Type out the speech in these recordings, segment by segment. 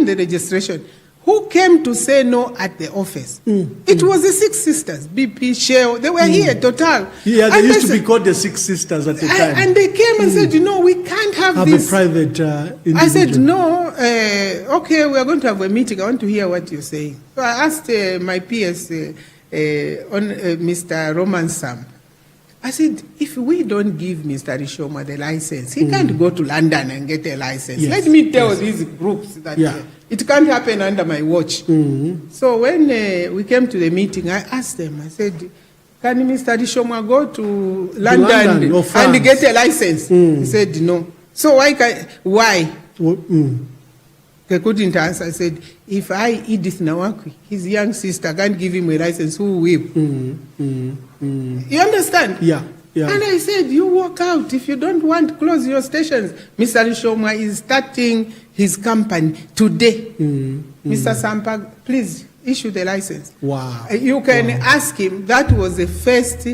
signed the registration. Who came to say no at the office? It was the Six Sisters, BP, Shell. They were here, Total. Yeah, they used to be called the Six Sisters at the time. And they came and said, we can't have this. A private individual. I said, no, okay, we are going to have a meeting. I want to hear what you're saying. So I asked my PS, Mr. Roman Sam. I said, if we don't give Mr. Rishoma the license, he can't go to London and get a license. Yes. Let me tell these groups that it can't happen under my watch. So when we came to the meeting, I asked them, I said, can Mr. Rishoma go to London and get a license? He said, no. So why? They couldn't answer. I said, if Edith Nawakwi, his young sister, can't give him a license, who will? You understand? Yeah. And I said, you walk out. If you don't want, close your stations. Mr. Rishoma is starting his company today. Mr. Sampa, please issue the license. Wow. You can ask him. That was the first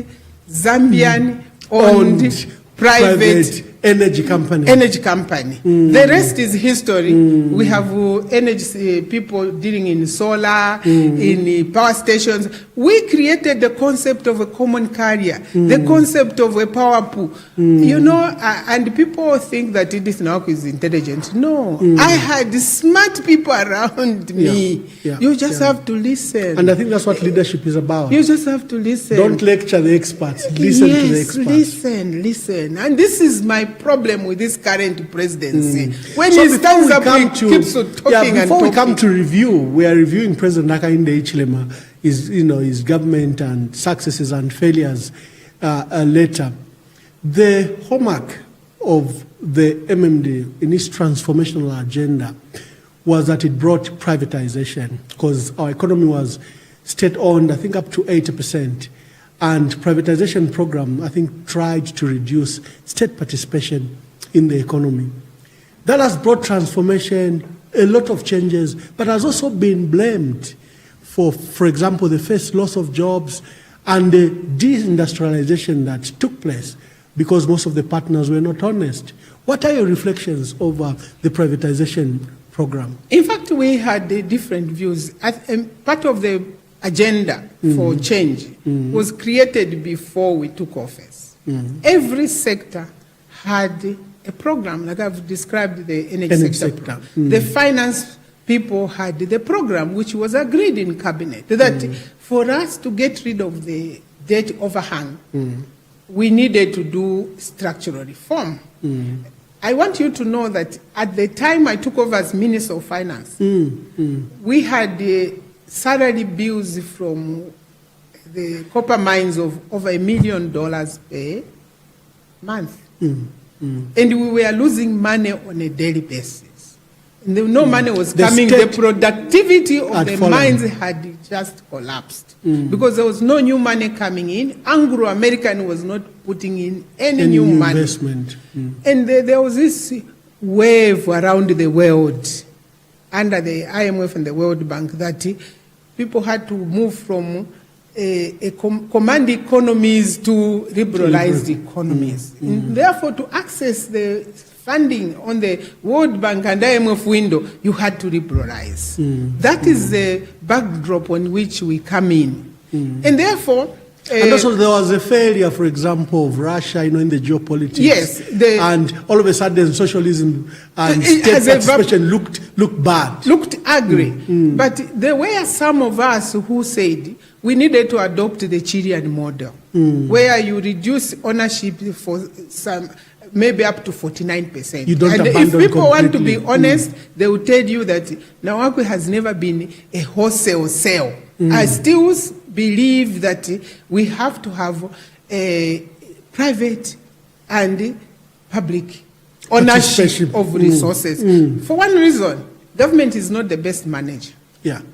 Zambian-owned private energy company. The rest is history. We have energy people dealing in solar, in power stations. We created the concept of a common carrier, the concept of a power pool. And people think that Edith Nawakwi is intelligent. No, I had smart people around me. You just have to listen. And I think that's what leadership is about. You just have to listen. Don't lecture the experts. Listen to the experts. Listen. And this is my problem with this current presidency. When he stands up, he keeps talking and before we come to review, we are reviewing President Hakainde Hichilema, his government and successes and failures later. The hallmark of the MMD in its transformational agenda was that it brought privatization, because our economy was state-owned, I think up to 80%. And privatization program, I think, tried to reduce state participation in the economy. That has brought transformation, a lot of changes, but has also been blamed for example, the first loss of jobs and the deindustrialization that took place because most of the partners were not honest. What are your reflections over the privatization program? In fact, we had different views. Part of the agenda for change was created before we took office. Every sector had a program, like I've described the energy sector. The finance people had the program, which was agreed in cabinet, that for us to get rid of the debt overhang, we needed to do structural reform. I want you to know that at the time I took over as Minister of Finance, we had salary bills from the copper mines of over $1 million per month. And we were losing money on a daily basis. No money was coming. The productivity of the mines had just collapsed because there was no new money coming in. Anglo-American was not putting in any new money. Investment. And there was this wave around the world under the IMF and the World Bank that people had to move from command economies to liberalized economies. And therefore, to access the funding on the World Bank and IMF window, you had to liberalize. That is the backdrop on which we come in. And therefore... and also there was a failure, for example, of Russia, in the geopolitics. Yes. And all of a sudden, socialism and state participation looked bad. Looked ugly. But there were some of us who said we needed to adopt the Chilean model, where you reduce ownership for some... maybe up to 49%. You don't and abandon if people want to be completely. honest, they will tell you that Nawakwi has never been a wholesale sale. I still believe that we have to have a private and public ownership of resources. For one reason, government is not the best manager.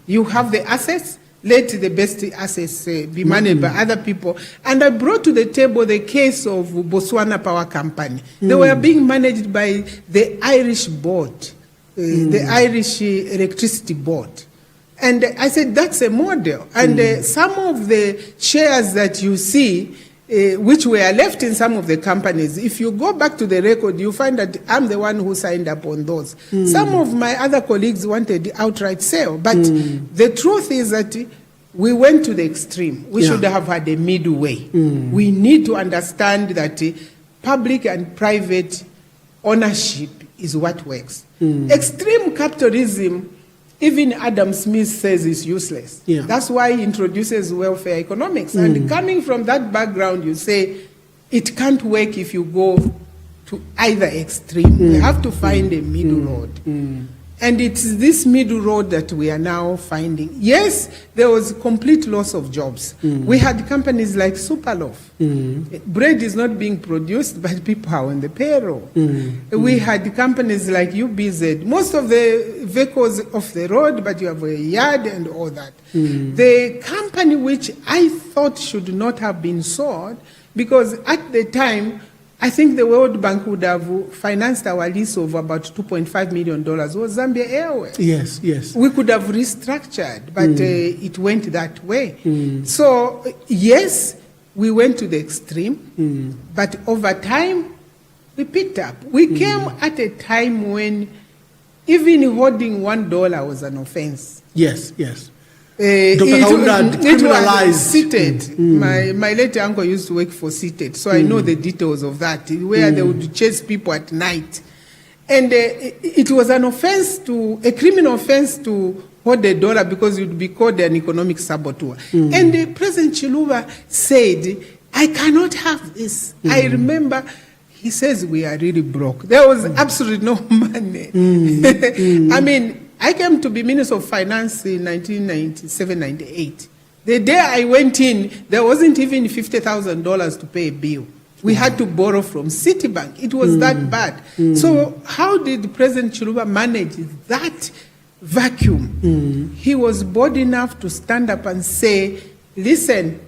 You have the assets. Let the best assets be managed by other people. And I brought to the table the case of Botswana Power Company. They were being managed by the Irish board, the Irish Electricity Board. And I said, that's a model. And some of the shares that you see which were left in some of the companies. If you go back to the record, you find that I'm the one who signed up on those. Some of my other colleagues wanted outright sale, but the truth is that we went to the extreme. We should have had a middle way. We need to understand that public and private ownership is what works. Extreme capitalism, even Adam Smith says, is useless. That's why he introduces welfare economics. And coming from that background, you say it can't work if you go to either extreme. We have to find a middle road. And it's this middle road that we are now finding. Yes, there was complete loss of jobs. We had companies like Superloaf. Bread is not being produced, but people are on the payroll. We had companies like UBZ. Most of the vehicles off the road, but you have a yard and all that. The company which I thought should not have been sold, because at the time, I think the World Bank would have financed our lease of about $2.5 million, was Zambia Airways. Yes, yes. We could have restructured, but it went that way. So, yes, we went to the extreme, but over time, we picked up. We came at a time when even holding $1 was an offense. Yes, yes. It was seated. My late uncle used to work for seated, so I know the details of that, where they would chase people at night. And it was an offense a criminal offense to hold $1 because you'd be called an economic saboteur. And President Chiluba said, I cannot have this. I remember he says we are really broke. There was absolutely no money. I mean, I came to be Minister of Finance in 1997-98. The day I went in, there wasn't even $50,000 to pay a bill. We had to borrow from Citibank. It was that bad. So how did President Chiluba manage that vacuum? He was bold enough to stand up and say, listen,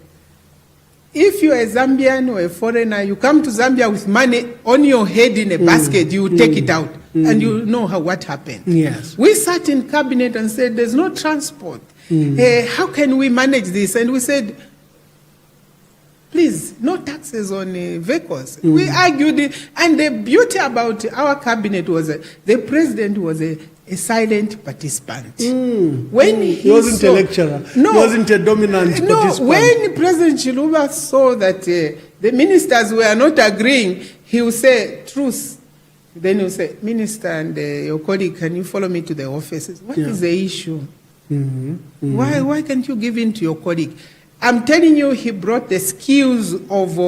if you're a Zambian or a foreigner, you come to Zambia with money on your head in a basket, you take it out. And you know what happened. Yes. We sat in cabinet and said, there's no transport. How can we manage this? And we said, please, no taxes on vehicles. We argued it. And the beauty about our cabinet was the president was a silent participant. When he wasn't a lecturer. No. He wasn't a dominant participant. When President Chiluba saw that the ministers were not agreeing, he would say, truth. Then you say, Minister and your colleague, can you follow me to the offices? What is the issue? Why can't you give in to your colleague? I'm telling you, he brought the skills of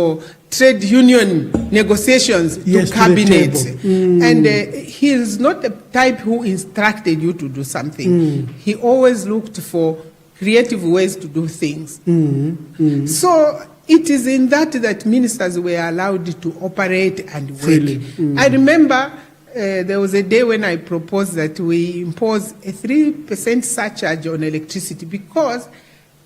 trade union negotiations to cabinet. And he is not the type who instructed you to do something. He always looked for creative ways to do things. So it is in that ministers were allowed to operate and work. I remember there was a day when I proposed that we impose a 3% surcharge on electricity because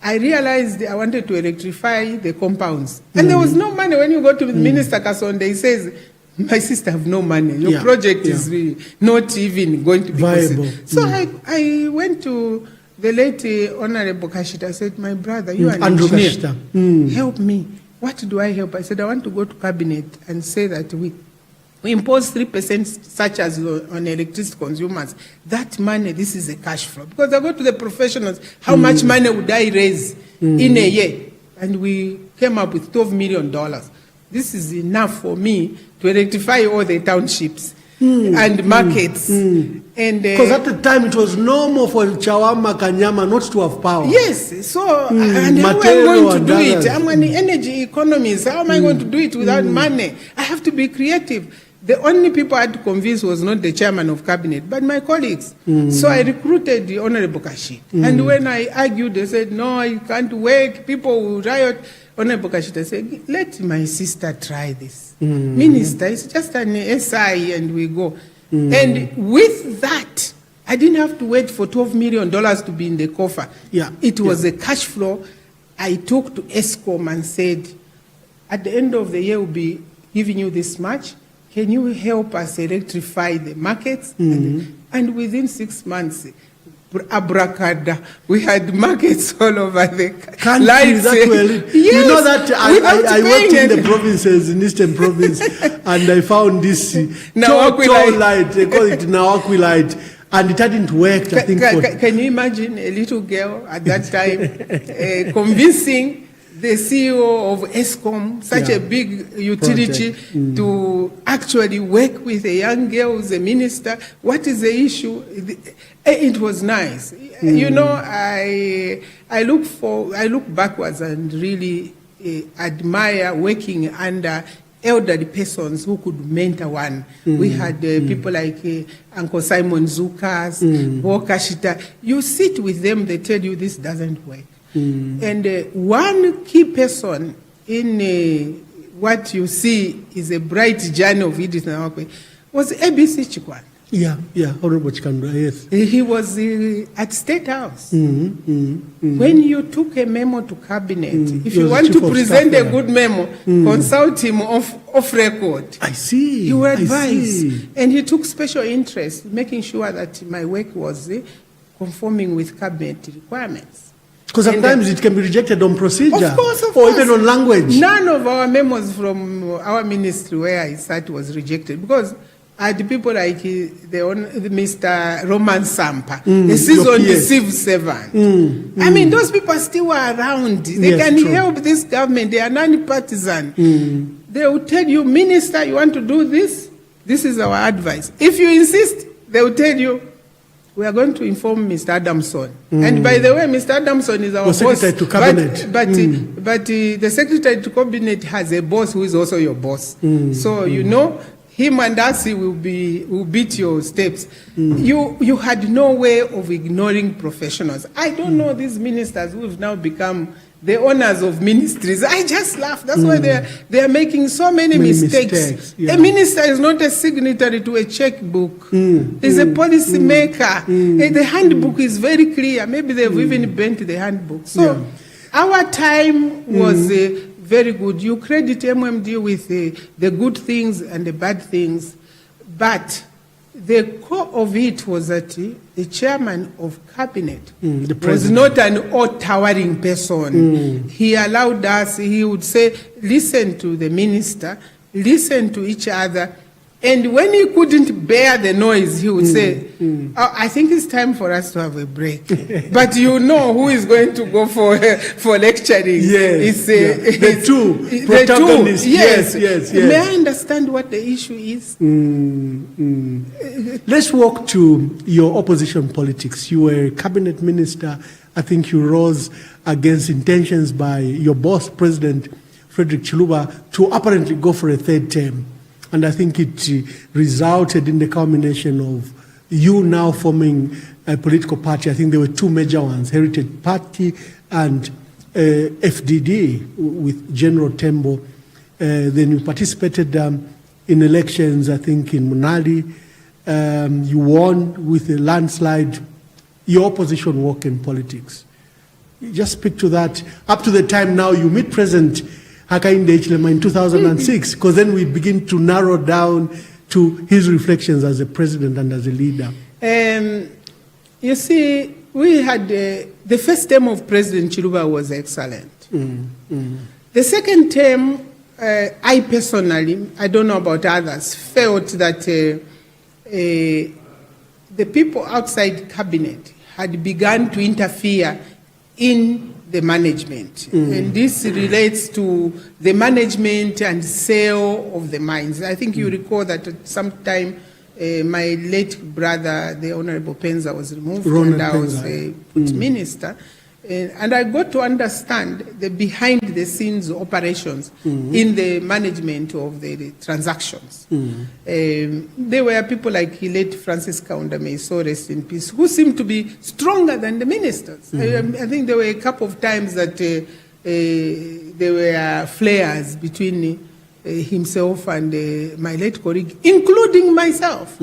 I realized I wanted to electrify the compounds. And there was no money. When you go to the Minister Kasonde, he says, my sister have no money. Your project is really not even going to be viable. So I went to the late Honorable Kashita. I said, my brother, you are an engineer. Help me. What do I help? I said, I want to go to cabinet and say that we impose 3% such as on electricity consumers. That money, this is a cash flow. Because I go to the professionals, how much money would I raise in a year? And we came up with $12 million. This is enough for me to electrify all the townships and markets. And because at the time it was normal for Chawama Kanyama not to have power. Yes, so and how am I going to do it? I'm an energy economist. How am I going to do it without money? I have to be creative. The only people I had to convince was not the chairman of cabinet, but my colleagues. So I recruited the Honorable Kashi. And when I argued, they said, no, you can't work, people will riot. Honorable Kashita said, let my sister try this. Minister, it's just an SI and we go. And with that, I didn't have to wait for $12 million to be in the coffer. It was a cash flow. I took to ESCOM and said, at the end of the year, we'll be giving you this much. Can you help us electrify the markets? And within 6 months, abracadabra. We had markets all over the country. lights. That well, Yes, you know that I worked in paying the provinces, in Eastern Province, and I found this Nawakwi tall light. They call it Nawakwi light, and it hadn't worked. I think. Can you imagine a little girl at that time convincing the CEO of ESCOM, such a big utility, to actually work with a young girl who's a minister? What is the issue? It was nice. You know, I look backwards and really admire working under elderly persons who could mentor one. We had people like Uncle Simon Zukas, Walker Shita. You sit with them, they tell you this doesn't work. And one key person in what you see is a bright journey of Edith Nawakwi was ABC Chikwan. Yeah, Honorable Chikandra, yes. He was at State House. When you took a memo to cabinet, if you want to present a good memo, consult him off record. I see. You were advised. And he took special interest, making sure that my work was conforming with cabinet requirements. Because sometimes it can be rejected on procedure. Of course. Or even on language. None of our memos from our ministry where I sat was rejected, because I had people like Mr. Roman Sampa, a seasoned civil servant. I mean, those people still are around. They can help this government. They are non-partisan. They will tell you, Minister, you want to do this? This is our advice. If you insist, they will tell you, we are going to inform Mr. Adamson. And by the way, Mr. Adamson is our boss. Secretary to Cabinet. But the Secretary to Cabinet has a boss who is also your boss. So, you know, him and us will beat your steps. You had no way of ignoring professionals. I don't know these ministers who have now become the owners of ministries. I just laugh. That's why they are making so many mistakes. A minister is not a signatory to a checkbook. He's a policy maker. The handbook is very clear. Maybe they've even bent the handbook. So our time was very good. You credit MMD with the good things and the bad things, but the core of it was that the chairman of cabinet was not an all-towering person. He allowed us, he would say, listen to the minister, listen to each other. And when he couldn't bear the noise, he would say, I think it's time for us to have a break. But you know who is going to go for lecturing. Yes, it's the two protagonists. Yes. May I understand what the issue is? Let's walk to your opposition politics. You were a cabinet minister. I think you rose against intentions by your boss, President Frederick Chiluba, to apparently go for a third term. And I think it resulted in the culmination of you now forming a political party. I think there were two major ones, Heritage Party and FDD with General Tembo. Then you participated in elections, I think, in Munali. You won with a landslide. Your opposition work in politics. Just speak to that. Up to the time now, you meet President Hakainde Hichilema in 2006, because then we begin to narrow down to his reflections as a president and as a leader. You see, we had the first term of President Chiluba was excellent. The second term, I personally, I don't know about others, felt that the people outside cabinet had begun to interfere in the management. And this relates to the management and sale of the mines. I think you recall that at some time my late brother, the Honorable Penza, was removed and I was put minister. And I got to understand the behind-the-scenes operations in the management of the transactions. There were people like late Francis Kaunda, so rest in peace, who seemed to be stronger than the ministers. I think there were a couple of times that there were flares between himself and my late colleague, including myself.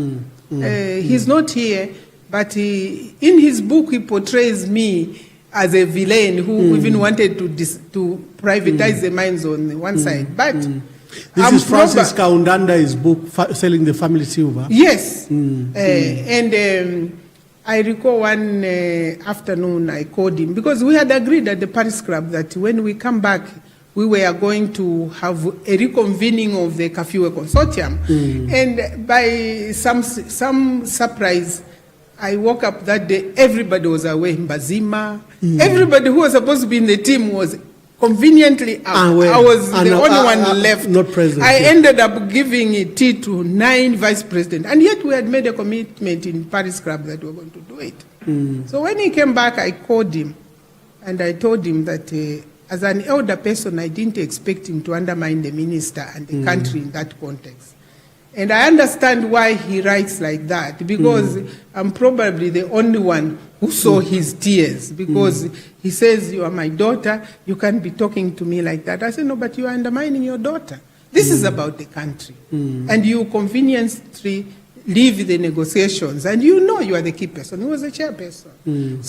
He's not here, but in his book he portrays me as a villain who even wanted to privatize the mines on one side. But this is Francis Kaundanda's book, Selling the Family Silver. Yes. And I recall one afternoon I called him because we had agreed at the Paris Club that when we come back, we were going to have a reconvening of the Kafue Consortium. And by some surprise, I woke up that day, everybody was away, Mbazima. Everybody who was supposed to be in the team was conveniently out. I was the only one left. Not president. I ended up giving it to 9 vice presidents. And yet we had made a commitment in Paris Club that we were going to do it. So when he came back, I called him and I told him that as an elder person, I didn't expect him to undermine the minister and the country in that context. And I understand why he writes like that, because I'm probably the only one who saw his tears, because he says, you are my daughter, you can't be talking to me like that. I said, no, but you are undermining your daughter. This is about the country. And you conveniently leave the negotiations, and you know you are the key person. He was a chairperson.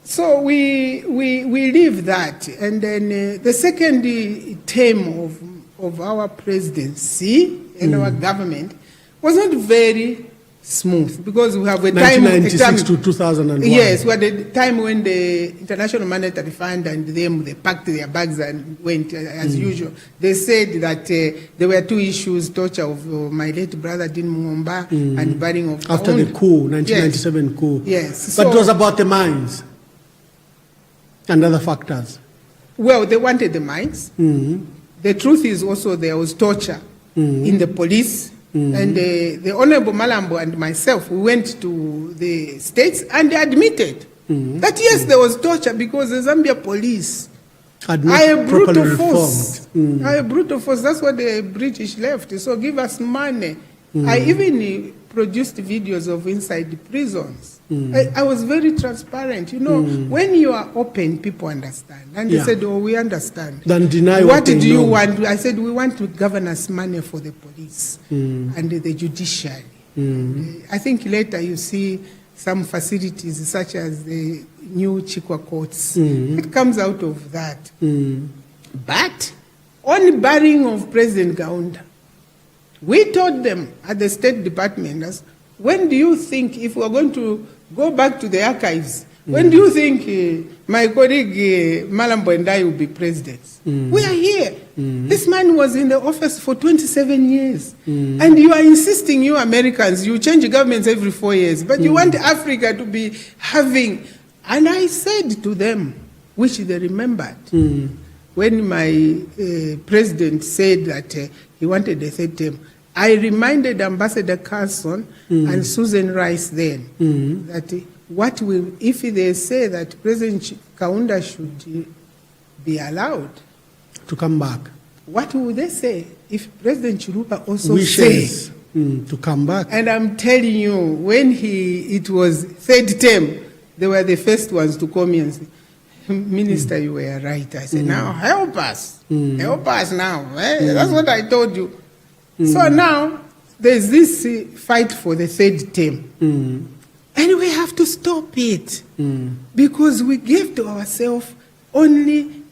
So we leave that. And then the second term of our presidency and our government was not very smooth, because we have a time 1996 to 2001. Yes, we had a time when the International Monetary Fund and them, they packed their bags and went as usual. They said that there were 2 issues: torture of my late brother Edith Mwamba and burning of after the coup, 1997 coup. Yes, but it was about the mines and other factors. Well, they wanted the mines. The truth is also there was torture in the police. And the Honorable Malambo and myself, we went to the States and they admitted that yes, there was torture, because the Zambia police are a brutal force. Are a brutal force. That's what the British left. So give us money. I even produced videos of inside the prisons. I was very transparent. You know, when you are open, people understand. And they said, oh, we understand. Then deny what do you want? I said, we want to governance money for the police and the judiciary. I think later you see some facilities such as the new Chikwa courts. It comes out of that. But on the burying of President Gaunda, we told them at the State Department, when do you think, if we're going to go back to the archives, when do you think my colleague Malambo and I will be presidents? We are here. This man was in the office for 27 years. And you are insisting, you Americans, you change governments every 4 years, but you want Africa to be having... And I said to them, which they remembered, when my president said that he wanted a 3rd term, I reminded Ambassador Carson and Susan Rice then that what will, if they say that President Kaunda should be allowed to come back, what would they say if President Chiluba also wishes to come back? And I'm telling you, when it was 3rd term, they were the first ones to come and say, Minister, you were right. I said, now help us. Help us now. That's what I told you. So now there's this fight for the 3rd term. And we have to stop it. Because we gave to ourselves only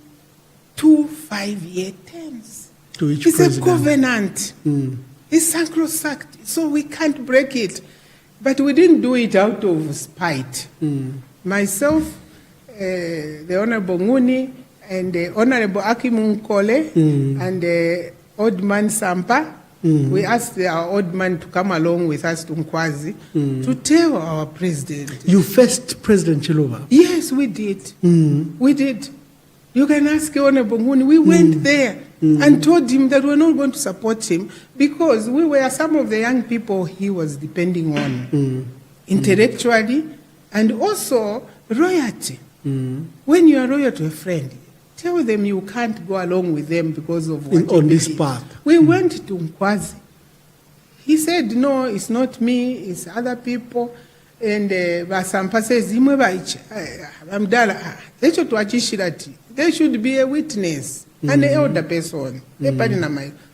2 5-year terms. To each it's president. A covenant. It's sacrosanct. So we can't break it. But we didn't do it out of spite. Myself, the Honorable Nguni, and the Honorable Akimu Nkole, and the old man Sampa, we asked our old man to come along with us to Nkwazi to tell our president. You faced President Chiluba? Yes, we did. We did. You can ask Honorable Nguni. We went there and told him that we're not going to support him because we were some of the young people he was depending on intellectually and also royalty. When you are loyal to a friend, tell them you can't go along with them because of what on this path. We went to Nkwazi. He said, no, it's not me, it's other people. And Basampa says, there should be a witness, an elder person.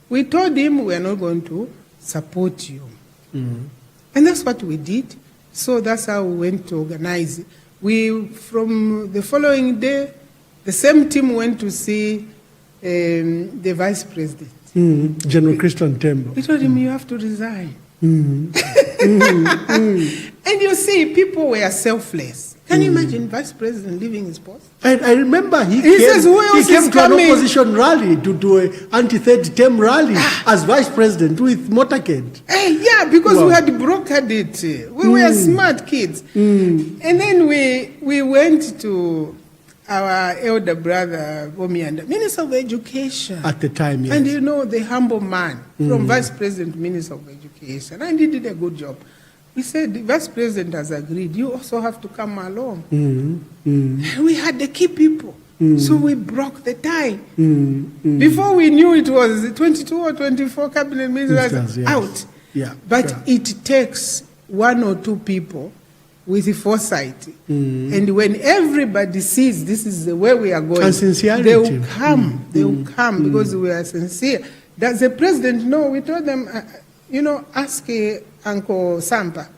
We told him we are not going to support you. And that's what we did. So that's how we went to organize. From the following day, the same team went to see the vice president. General Christian Tembo. He told him, you have to resign. And you see, people were selfless. Can you imagine Vice President leaving his post? I remember he says, who else came is to an coming? opposition rally, to an anti-third term rally as vice president with motorcade. Yeah, because we had brokered it. We were smart kids. And then we went to our elder brother, Bomianda, Minister of Education. At the time, yes. And you know, the humble man from Vice President, Minister of Education. And he did a good job. He said, the Vice President has agreed, you also have to come along. We had the key people. So we broke the tie. Before we knew it was 22 or 24 cabinet ministers out. Yeah, but it takes one or two people with the foresight. And when everybody sees this is the way we are going, and sincerity. They will come. They will come because we are sincere. Does the president know? We told them, ask Uncle Sampa.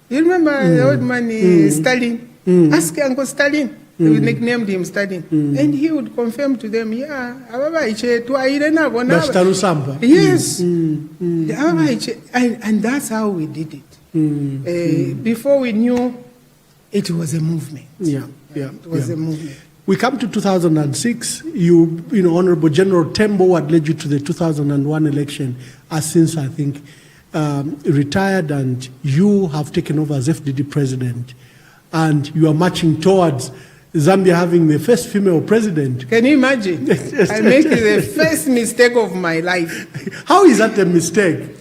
You remember the old man, Stalin? Ask Uncle Stalin. We nicknamed him Stalin. And he would confirm to them, Sampa. Yes. And that's how we did it. Before we knew, it was a movement. It was a movement. We come to 2006. You know, Honorable General Tembo, what led you to the 2001 election, has since, I think, retired, and you have taken over as FDD president, and you are marching towards Zambia having the first female president. Can you imagine? I make the first mistake of my life. How is that a mistake?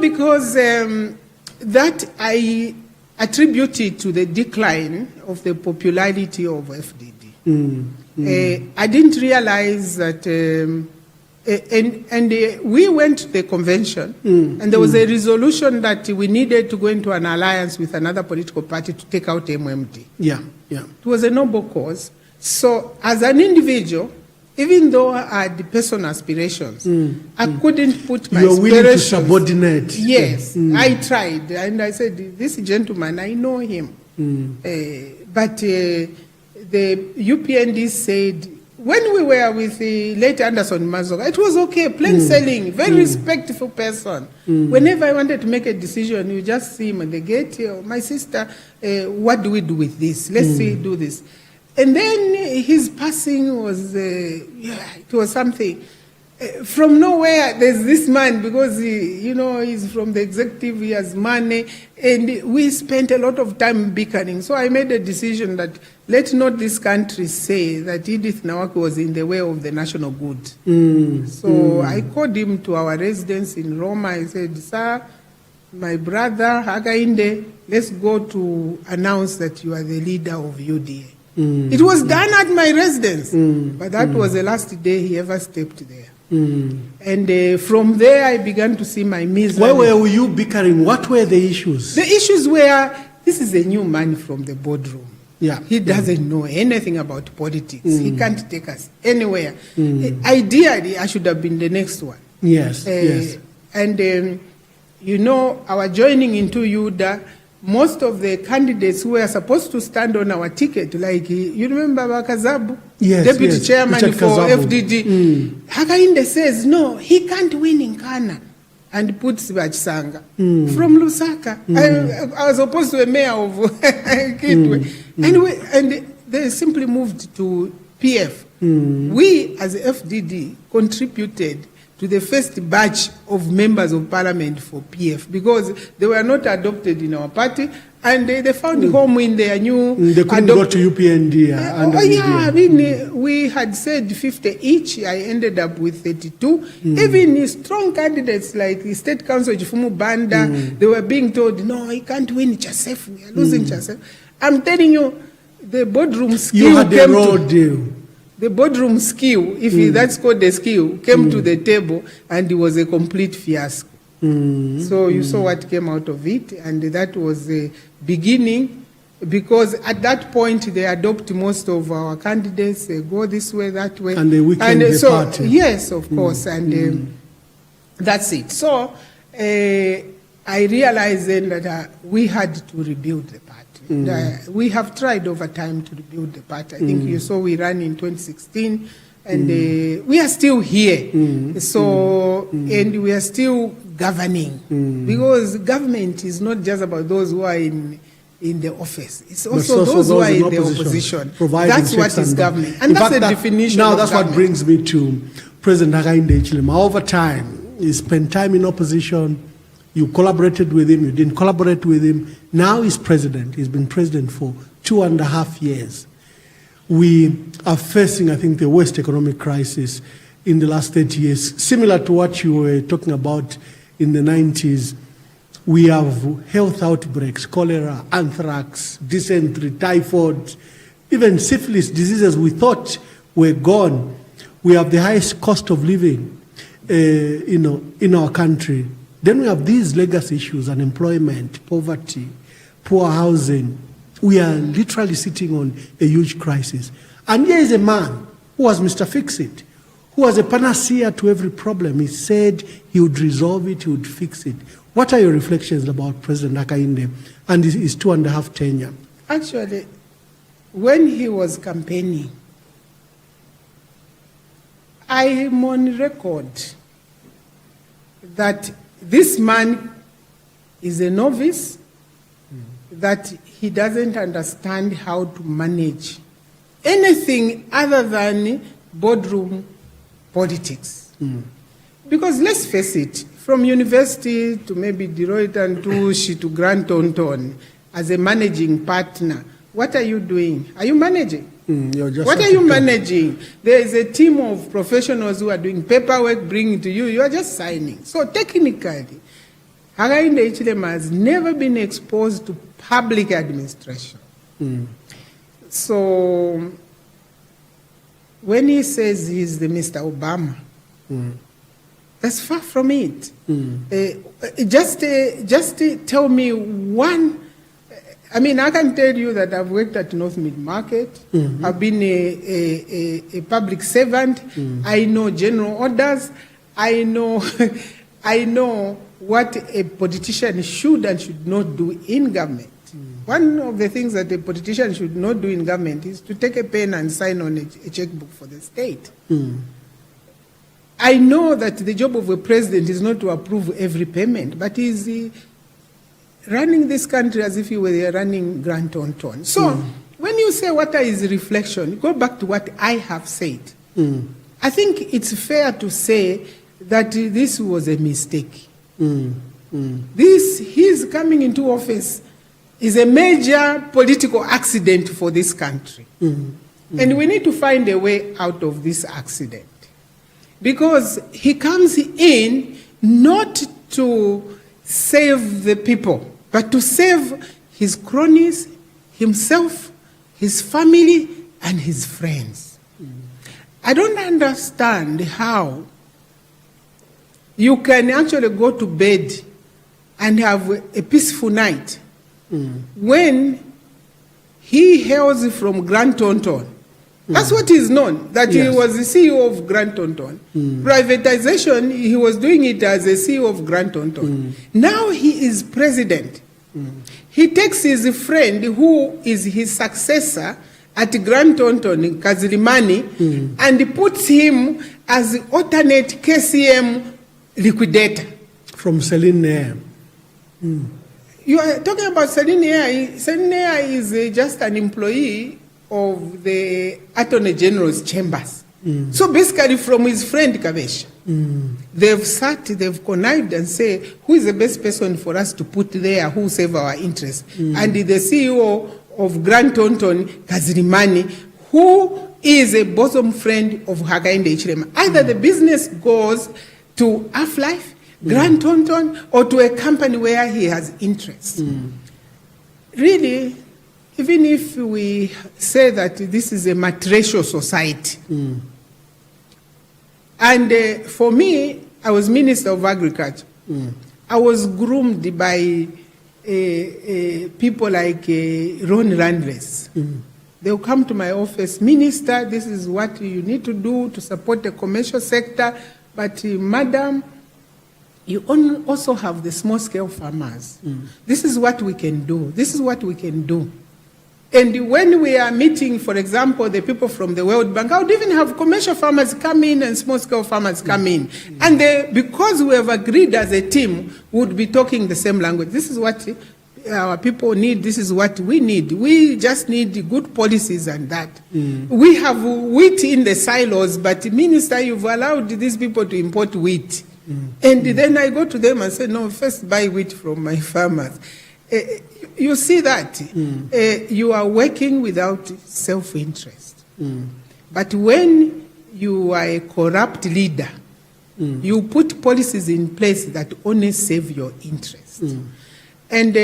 Because that I attribute it to the decline of the popularity of FDD. I didn't realize that, we went to the convention, and there was a resolution that we needed to go into an alliance with another political party to take out MMD. It was a noble cause. So as an individual, even though I had personal aspirations, I couldn't put my aspirations. You're willing to subordinate. Yes, I tried, and I said, this gentleman, I know him. But the UPND said, when we were with the late Anderson Mazoga, it was okay, plain sailing, very respectful person. Whenever I wanted to make a decision, you just see him at the gate, my sister, what do we do with this? Let's do this. And then his passing was, it was something. From nowhere, there's this man, because he's from the executive, he has money, and we spent a lot of time bickering. So I made a decision that let not this country say that Edith Nawakwi was in the way of the national good. So I called him to our residence in Roma. I said, sir, my brother, Hagainde, let's go to announce that you are the leader of UDA. It was done at my residence, but that was the last day he ever stepped there. And from there, I began to see my misery. Why were you bickering? What were the issues? The issues were, this is a new man from the boardroom. He doesn't know anything about politics. He can't take us anywhere. Ideally, I should have been the next one. Yes. And, our joining into UDA, most of the candidates who were supposed to stand on our ticket, like, you remember Kazabu? Deputy chairman Richard for Kazabu. FDD. Hakainde says, no, he can't win in Ghana, and puts Bachisanga from Lusaka. I was opposed to a mayor of Kitwe. And they simply moved to PF. We, as FDD, contributed to the first batch of members of parliament for PF, because they were not adopted in our party, and they found home in their new... They couldn't go to UPND. We had said 50 each. I ended up with 32. Even strong candidates like the State Council, Jifumu Banda, they were being told, no, he can't win Chasef. We are losing Chasef. I'm telling you, the boardroom skill You had a raw deal. The boardroom skill, if that's called the skill, came to the table, and it was a complete fiasco. So you saw what came out of it, and that was the beginning, because at that point they adopt most of our candidates, they go this way, that way. And they weakened the party. Yes, of course, and that's it. So I realized then that we had to rebuild the party. We have tried over time to rebuild the party. I think you saw we ran in 2016, and we are still here. And we are still governing. Because government is not just about those who are in the office. It's also those who are in the opposition. That's what is governing. And that's the definition now of that's government. what brings me to President Hakainde Hichilema. Over time, he spent time in opposition. You collaborated with him. You didn't collaborate with him. Now he's president. He's been president for 2.5 years. We are facing, I think, the worst economic crisis in the last 30 years, similar to what you were talking about in the 90s. We have health outbreaks, cholera, anthrax, dysentery, typhoid, even syphilis, diseases we thought were gone. We have the highest cost of living, in our country. Then we have these legacy issues: unemployment, poverty, poor housing. We are literally sitting on a huge crisis. And here is a man who was Mr. Fix-It, who was a panacea to every problem. He said he would resolve it, he would fix it. What are your reflections about President Hakainde and his 2.5 tenure? Actually, when he was campaigning, I am on record that this man is a novice, that he doesn't understand how to manage anything other than boardroom politics. Because let's face it, from university to maybe Deloitte and Touche to Grant Thornton, as a managing partner, what are you doing? Are you managing? What are you managing? There is a team of professionals who are doing paperwork, bringing to you. You are just signing. So technically, Hakainde Hichilema has never been exposed to public administration. So when he says he's the Mr. Obama, that's far from it. Just tell me one. I mean, I can tell you that I've worked at North Mid Market. I've been a public servant. I know general orders. I know what a politician should and should not do in government. One of the things that a politician should not do in government is to take a pen and sign on a checkbook for the state. I know that the job of a president is not to approve every payment, but he's running this country as if he were running Grant Thornton. So when you say what are his reflection, go back to what I have said. I think it's fair to say that this was a mistake. His coming into office is a major political accident for this country. And we need to find a way out of this accident. Because he comes in not to save the people, but to save his cronies, himself, his family, and his friends. I don't understand how you can actually go to bed and have a peaceful night when he hails from Grant Thornton. That's what is known, that he was the CEO of Grant Thornton. Privatization, he was doing it as a CEO of Grant Thornton. Now he is president. He takes his friend, who is his successor at Grant Thornton, Kazilimani, and he puts him as the alternate KCM liquidator. From Celine Nair. You are talking about Celine Nair. Celine Nair is just an employee of the Attorney General's chambers. So basically from his friend Kavesh, they've connived and say, who is the best person for us to put there who save our interests? And the CEO of Grant Thornton, Kazilimani, who is a bosom friend of Hakainde Hichilema. Either the business goes to Half-Life, Grant Thornton, or to a company where he has interests. Really, even if we say that this is a matricial society, and for me, I was Minister of Agriculture. I was groomed by people like Ron Landless. They'll come to my office, Minister, this is what you need to do to support the commercial sector, but Madam, you also have the small-scale farmers. This is what we can do. This is what we can do. And when we are meeting, for example, the people from the World Bank, I would even have commercial farmers come in and small-scale farmers come in. And because we have agreed as a team, we would be talking the same language. This is what our people need. This is what we need. We just need good policies and that. We have wheat in the silos, but Minister, you've allowed these people to import wheat. And then I go to them and say, no, first buy wheat from my farmers. You see that you are working without self-interest. But when you are a corrupt leader, you put policies in place that only save your interest. And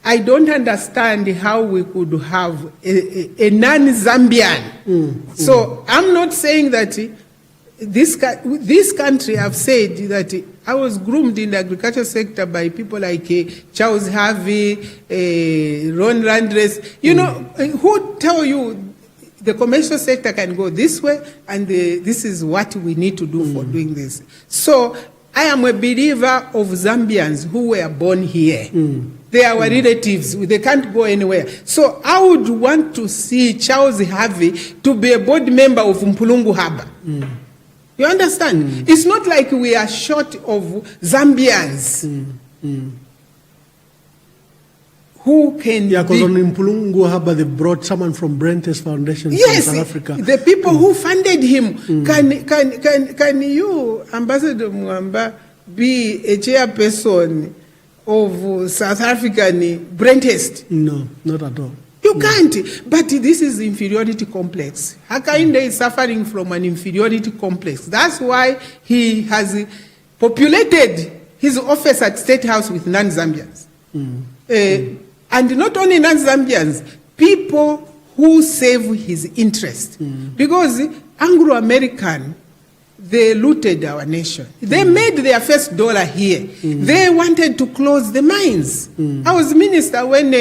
I don't understand how we could have a non-Zambian. So I'm not saying that this country, I've said that I was groomed in the agriculture sector by people like Charles Harvey, Ron Landres. You know, who tell you the commercial sector can go this way and this is what we need to do for doing this. So I am a believer of Zambians who were born here. They are our relatives. They can't go anywhere. So I would want to see Charles Harvey to be a board member of Mpulungu Harbor. You understand? It's not like we are short of Zambians who can because on Mpulungu Harbor they brought someone from Brentes Foundation from South Africa. The people who funded him. Can you, Ambassador Mwamba, be a chairperson of South African Brentes? No, not at all. You can't. But this is inferiority complex. Hakainde is suffering from an inferiority complex. That's why he has populated his office at State House with non-Zambians. And not only non-Zambians, people who save his interest. Because Anglo-American, they looted our nation. They made their first dollar here. They wanted to close the mines. I was minister when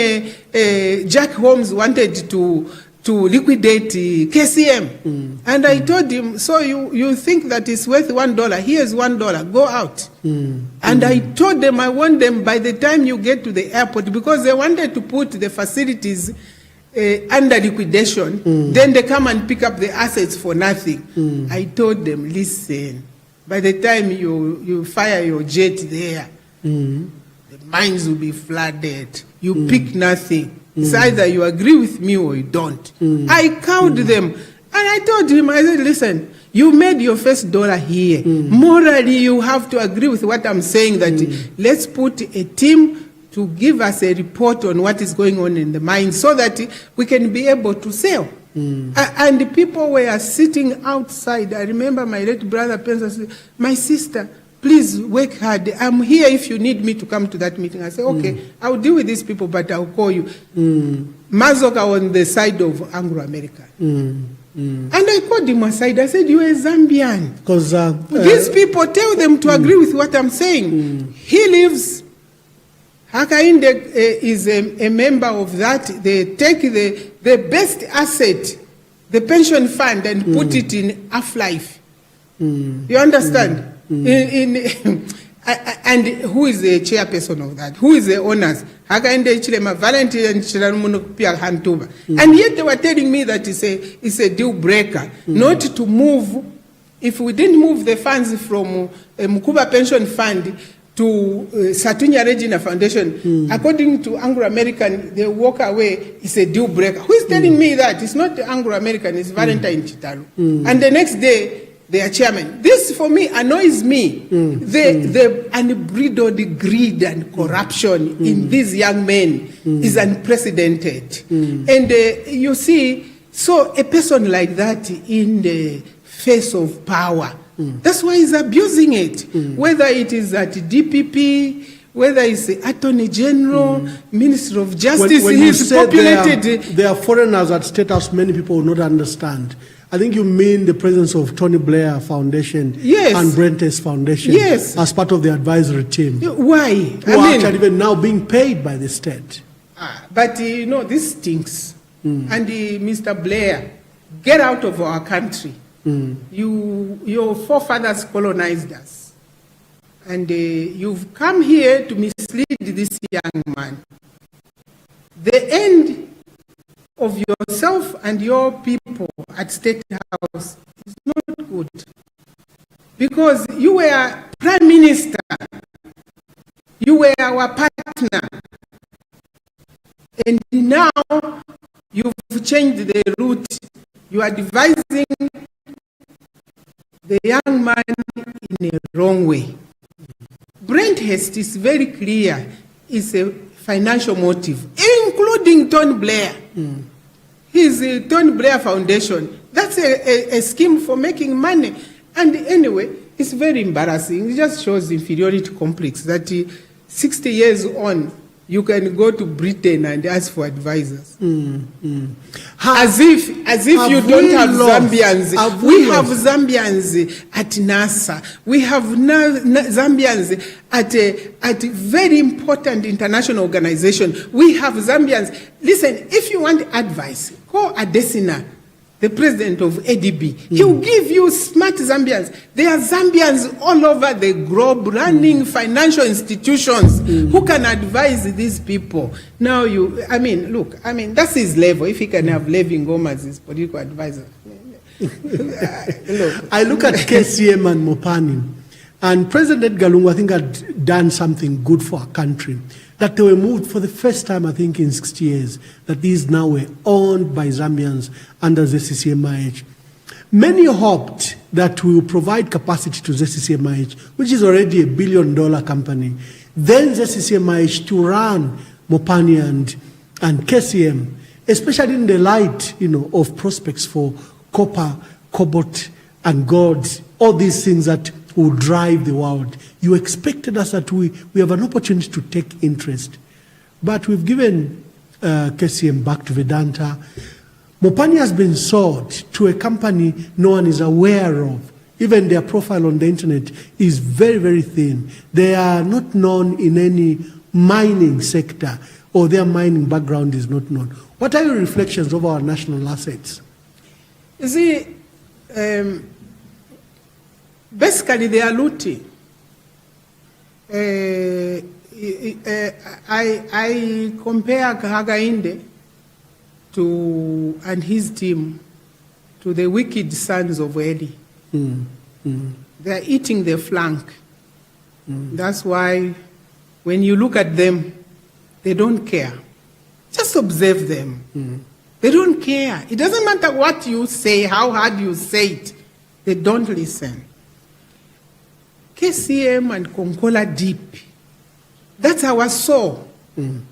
Jack Holmes wanted to liquidate KCM. And I told him, so you think that it's worth $1? Here's $1. Go out. And I told them, I want them by the time you get to the airport, because they wanted to put the facilities under liquidation, then they come and pick up the assets for nothing. I told them, listen, by the time you fire your jet there, the mines will be flooded. You pick nothing. It's either you agree with me or you don't. I cowed them. And I told him, I said, listen, you made your first dollar here. Morally, you have to agree with what I'm saying, that let's put a team to give us a report on what is going on in the mine so that we can be able to sell. And the people were sitting outside. I remember my late brother Penza said, my sister, please work hard. I'm here if you need me to come to that meeting. I said, okay, I'll deal with these people, but I'll call you. Mazoka on the side of Anglo-American. And I called him aside. I said, you're a Zambian. Because these people, tell them to agree with what I'm saying. He lives... Hakainde is a member of that. They take the best asset, the pension fund, and put it in Half-Life. You understand? And who is the chairperson of that? Who is the owners? Hakainde Ichilema, Valentine and Chilamunupia Hantuba. And yet they were telling me that it's a deal breaker. Not to move. If we didn't move the funds from Mukuba Pension Fund to Satunya Regina Foundation, according to Anglo-American, they walk away, it's a deal breaker. Who is telling me that? It's not Anglo-American, it's Valentine Chitalu. And the next day, they are chairman. This, for me, annoys me. The unbridled greed and corruption in these young men is unprecedented. And you see, so a person like that in the face of power, that's why he's abusing it. Whether it is at DPP, whether it's the Attorney General, Minister of Justice, when he's populated. There are foreigners at State House many people will not understand. I think you mean the presence of Tony Blair Foundation and Brentes Foundation as part of the advisory team. Why? Who are actually even now being paid by the state. But you know, this stinks. And Mr. Blair, get out of our country. Your forefathers colonized us. And you've come here to mislead this young man. The end of yourself and your people at State House is not good. Because you were Prime Minister, you were our partner, and now you've changed the route. You are advising the young man in a wrong way. Brent Hest is very clear, it's a financial motive, including Tony Blair. His Tony Blair Foundation, that's a scheme for making money. And anyway, it's very embarrassing. It just shows inferiority complex that 60 years on, you can go to Britain and ask for advisors. As if you don't have Zambians. We have Zambians at NASA. We have Zambians at a very important international organization. We have Zambians. Listen, if you want advice, call Adesina, the president of ADB. He will give you smart Zambians. There are Zambians all over the globe running financial institutions who can advise these people. Now look, that's his level. If he can have Levi Ngoma as his political advisor. I look at KCM and Mopani, and President Edgar Lungu, I think, had done something good for our country. That they were moved for the first time, I think, in 60 years, that these now were owned by Zambians under ZCCMIH. Many hoped that we will provide capacity to ZCCMIH, which is already $1 billion company, then ZCCMIH to run Mopani and KCM, especially in the light, of prospects for copper, cobalt, and gold, all these things that will drive the world. You expected us that we have an opportunity to take interest. But we've given KCM back to Vedanta. Mopani has been sold to a company no one is aware of. Even their profile on the internet is very, very thin. They are not known in any mining sector, or their mining background is not known. What are your reflections of our national assets? You see, basically they are looting. I compare Hagainde and his team to the wicked sons of Eli. They are eating their flank. That's why when you look at them, they don't care. Just observe them. They don't care. It doesn't matter what you say, how hard you say it. They don't listen. KCM and Konkola Deep, that's our soul. And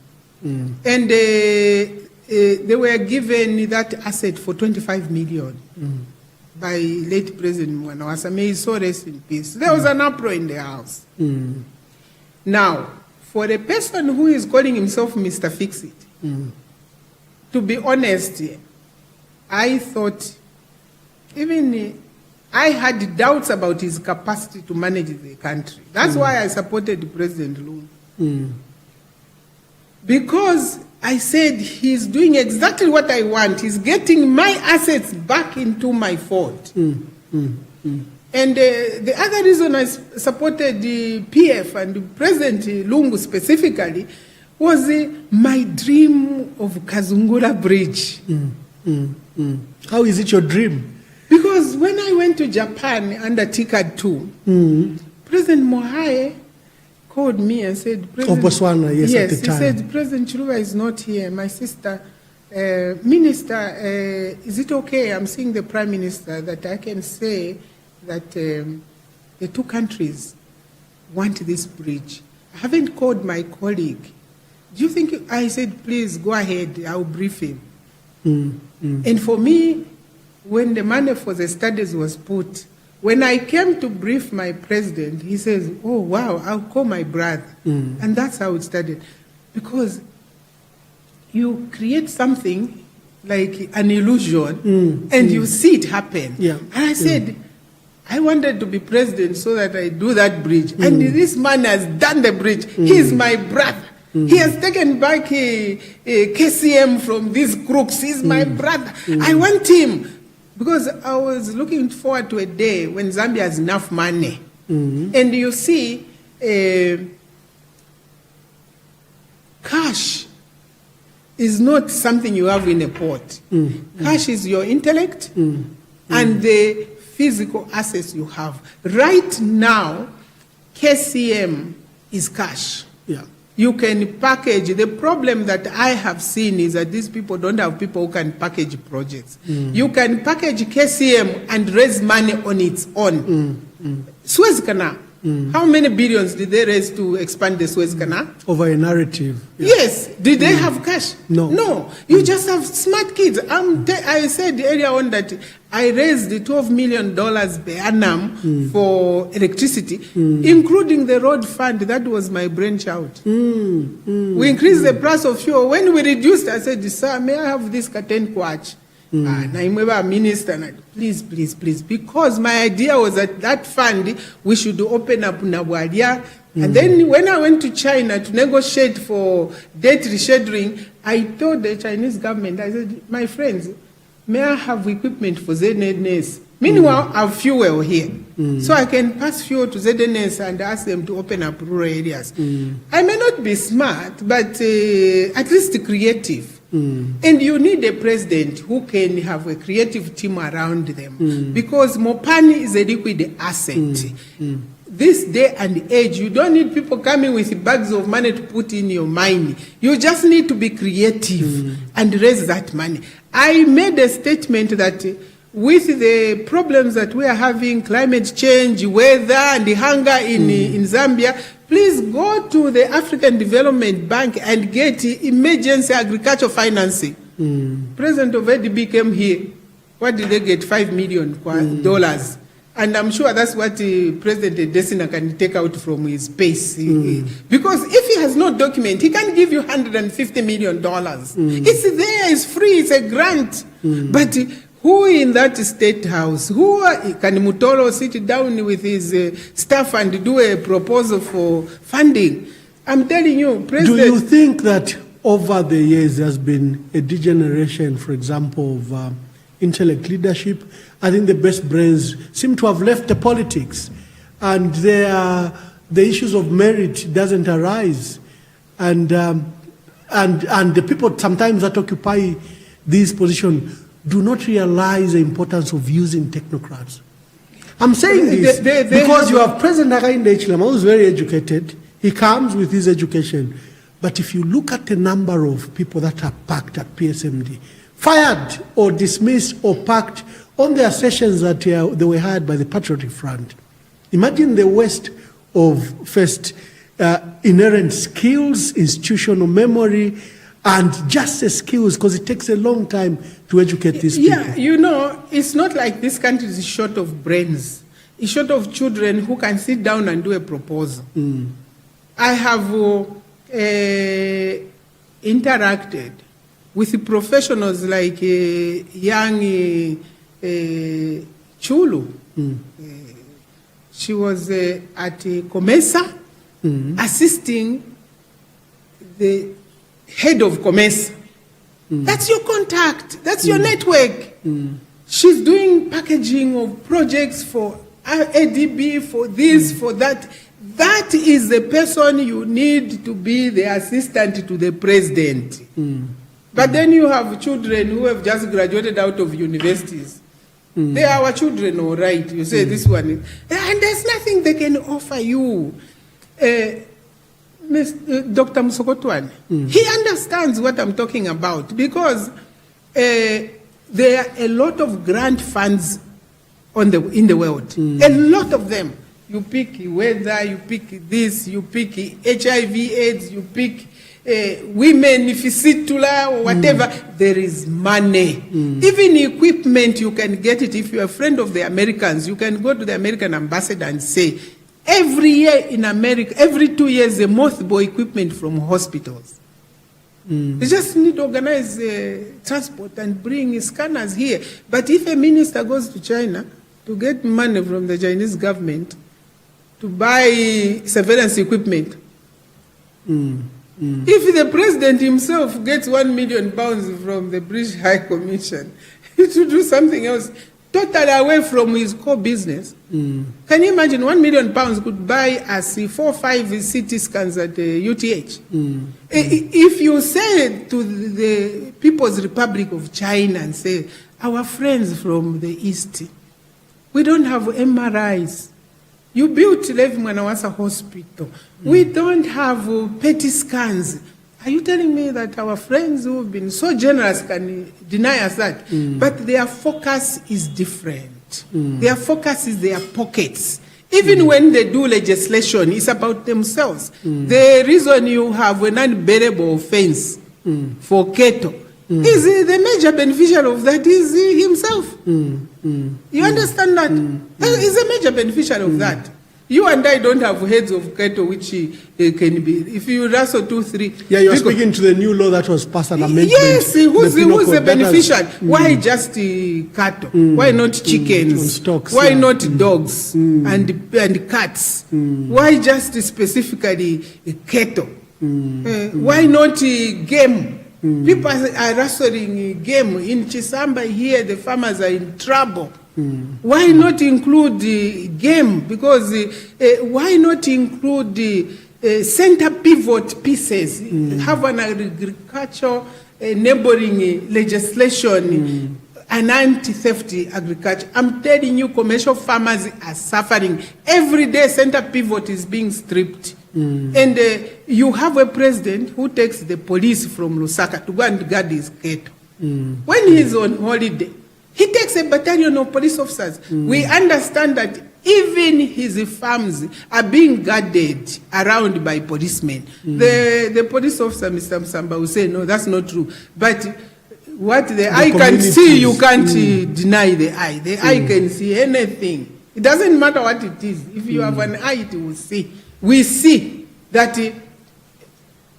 they were given that asset for 25 million by late President Mwamba. May he so rest in peace. There was an uproar in the house. Now, for a person who is calling himself Mr. Fix-It, to be honest, I thought, I had doubts about his capacity to manage the country. That's why I supported President Lungu. Because I said he's doing exactly what I want. He's getting my assets back into my fort. And the other reason I supported the PF and President Lungu specifically was my dream of Kazungura Bridge. How is it your dream? Because when I went to Japan under TICAD 2, President Mohae called me and said, of Botswana, yes, at the time. He said, President Chiluba is not here. My sister, Minister, is it okay? I'm seeing the Prime Minister that I can say that the two countries want this bridge. I haven't called my colleague. Do you think, I said, please go ahead, I'll brief him. And for me, when the money for the studies was put, when I came to brief my president, he says, oh, wow, I'll call my brother. And that's how it started. Because you create something like an illusion, and you see it happen. And I said, I wanted to be president so that I do that bridge. And this man has done the bridge. He is my brother. He has taken back KCM from these crooks. He's my brother. I want him. Because I was looking forward to a day when Zambia has enough money. And you see cash is not something you have in a pot. Cash is your intellect and the physical assets you have. Right now, KCM is cash. Yeah. You can package. The problem that I have seen is that these people don't have people who can package projects. You can package KCM and raise money on its own. Suez Canal. How many billions did they raise to expand the Suez Canal? Over a narrative. Yeah. Yes. Did they have cash? No. No. You just have smart kids. I said earlier on that I raised the $12 million per annum for electricity, including the road fund. That was my brainchild. We increased the price of fuel. When we reduced, I said, sir, may I have this curtain quatch? And I remember a minister, and please, because my idea was that fund, we should open up Nabwadia. And then when I went to China to negotiate for debt rescheduling, I told the Chinese government, I said, my friends, may I have equipment for ZNS? Meanwhile, I have fuel here. So I can pass fuel to ZNS and ask them to open up rural areas. I may not be smart, but at least creative. And you need a president who can have a creative team around them. Because Mopani is a liquid asset. This day and age, you don't need people coming with bags of money to put in your mine. You just need to be creative and raise that money. I made a statement that with the problems that we are having, climate change, weather, and the hunger in Zambia, please go to the African Development Bank and get emergency agriculture financing. President of FDD came here. What did they get? $5 million. And I'm sure that's what President Desina can take out from his base. Because if he has no document, he can give you $150 million. It's there, it's free, it's a grant. But who in that state house, can Mutolo sit down with his staff and do a proposal for funding? I'm telling you, President... Do you think that over the years there's been a degeneration, for example, of intellect leadership? I think the best brains seem to have left the politics, and the issues of merit doesn't arise, and the people sometimes that occupy these positions do not realize the importance of using technocrats. I'm saying this because you have President Hakainde Hichilema, who's very educated. He comes with his education, but if you look at the number of people that are packed at PSMD, fired or dismissed or packed on their sessions that they were hired by the Patriotic Front. Imagine the waste of first inherent skills, institutional memory, and just the skills, because it takes a long time to educate these people. Yeah, you know, it's not like this country is short of brains. It's short of children who can sit down and do a proposal. I have interacted with professionals like young Chulu. She was at COMESA, assisting the head of COMESA. That's your contact. That's your network. She's doing packaging of projects for ADB, for this, for that. That is the person you need to be the assistant to the president. But then you have children who have just graduated out of universities. They are our children, all right. You say this one. And there's nothing they can offer you. Dr. Musokotwane, he understands what I'm talking about, because there are a lot of grant funds in the world. A lot of them. You pick weather, you pick this, you pick HIV, AIDS, you pick women, fistula, or whatever. There is money. Even equipment, you can get it. If you're a friend of the Americans, you can go to the American ambassador and say, every year in America, every 2 years, they mothball equipment from hospitals. They just need to organize transport and bring scanners here. But if a minister goes to China to get money from the Chinese government to buy surveillance equipment, if the president himself gets £1 million from the British High Commission to do something else, totally away from his core business. Can you imagine £1 million could buy us 4 or 5 CT scans at UTH? If you say to the People's Republic of China and say, our friends from the East, we don't have MRIs. You built Levi Mwanawasa Hospital. We don't have PET scans. Are you telling me that our friends who have been so generous can deny us that? But their focus is different. Their focus is their pockets. Even when they do legislation, it's about themselves. The reason you have an unbearable offense for cattle is the major beneficiary of that is himself. You understand that? He's a major beneficiary of that. You and I don't have heads of cattle which can be. If you wrestle 2, 3. Yeah, you're speaking to the new law that was passed an amendment. Yes, who's the beneficiary? Why just cattle? Why not chickens? Stocks, why not dogs and cats? Why just specifically cattle? Why not game? People are wrestling game. In Chisamba here, the farmers are in trouble. Why not include the game? Because why not include the center pivot pieces? Have an agricultural neighboring legislation, an anti-theft agriculture. I'm telling you, commercial farmers are suffering. Every day, center pivot is being stripped. And you have a president who takes the police from Lusaka to go and guard his cattle. When he's on holiday, he takes a battalion of police officers. We understand that even his farms are being guarded around by policemen. The police officer, Mr. Msamba, will say, no, that's not true. But what the eye can see, you can't deny the eye. The eye can see anything. It doesn't matter what it is. If you have an eye, it will see. We see that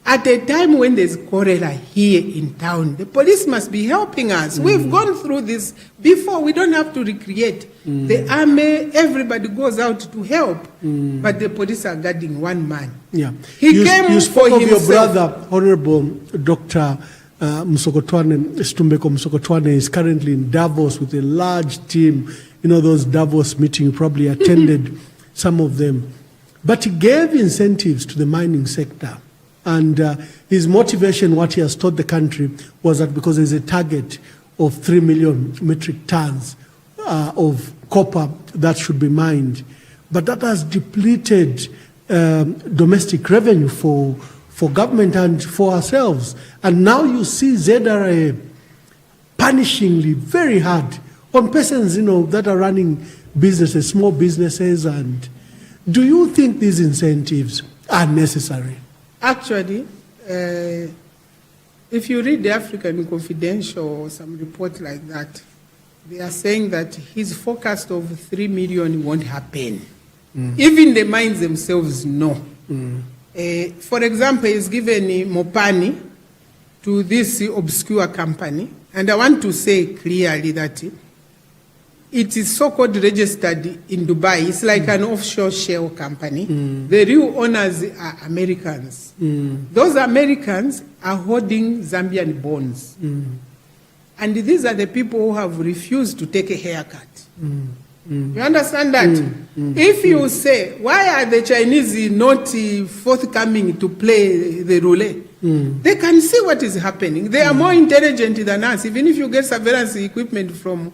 at a time when there's cholera here in town, the police must be helping us. We've gone through this before. We don't have to recreate. The army, everybody goes out to help, but the police are guarding one man. Yeah. He came you spoke for of himself. your brother, Honorable Dr. Stumbeko Msokotwane is currently in Davos with a large team. You know, those Davos meetings, you probably attended some of them. But he gave incentives to the mining sector. And his motivation, what he has taught the country, was that because there's a target of 3 million metric tons of copper that should be mined. But that has depleted domestic revenue for government and for ourselves. And now you see ZRA punishingly very hard on persons, you know, that are running businesses, small businesses. And do you think these incentives are necessary? Actually, if you read the African Confidential or some report like that, they are saying that his forecast of 3 million won't happen. Even the mines themselves know. For example, he's given Mopani to this obscure company, and I want to say clearly that it is so-called registered in Dubai. It's like an offshore shell company. The real owners are Americans. Those Americans are holding Zambian bonds. And these are the people who have refused to take a haircut. You understand that? If you say, why are the Chinese not forthcoming to play the roulette? They can see what is happening. They are more intelligent than us. Even if you get surveillance equipment from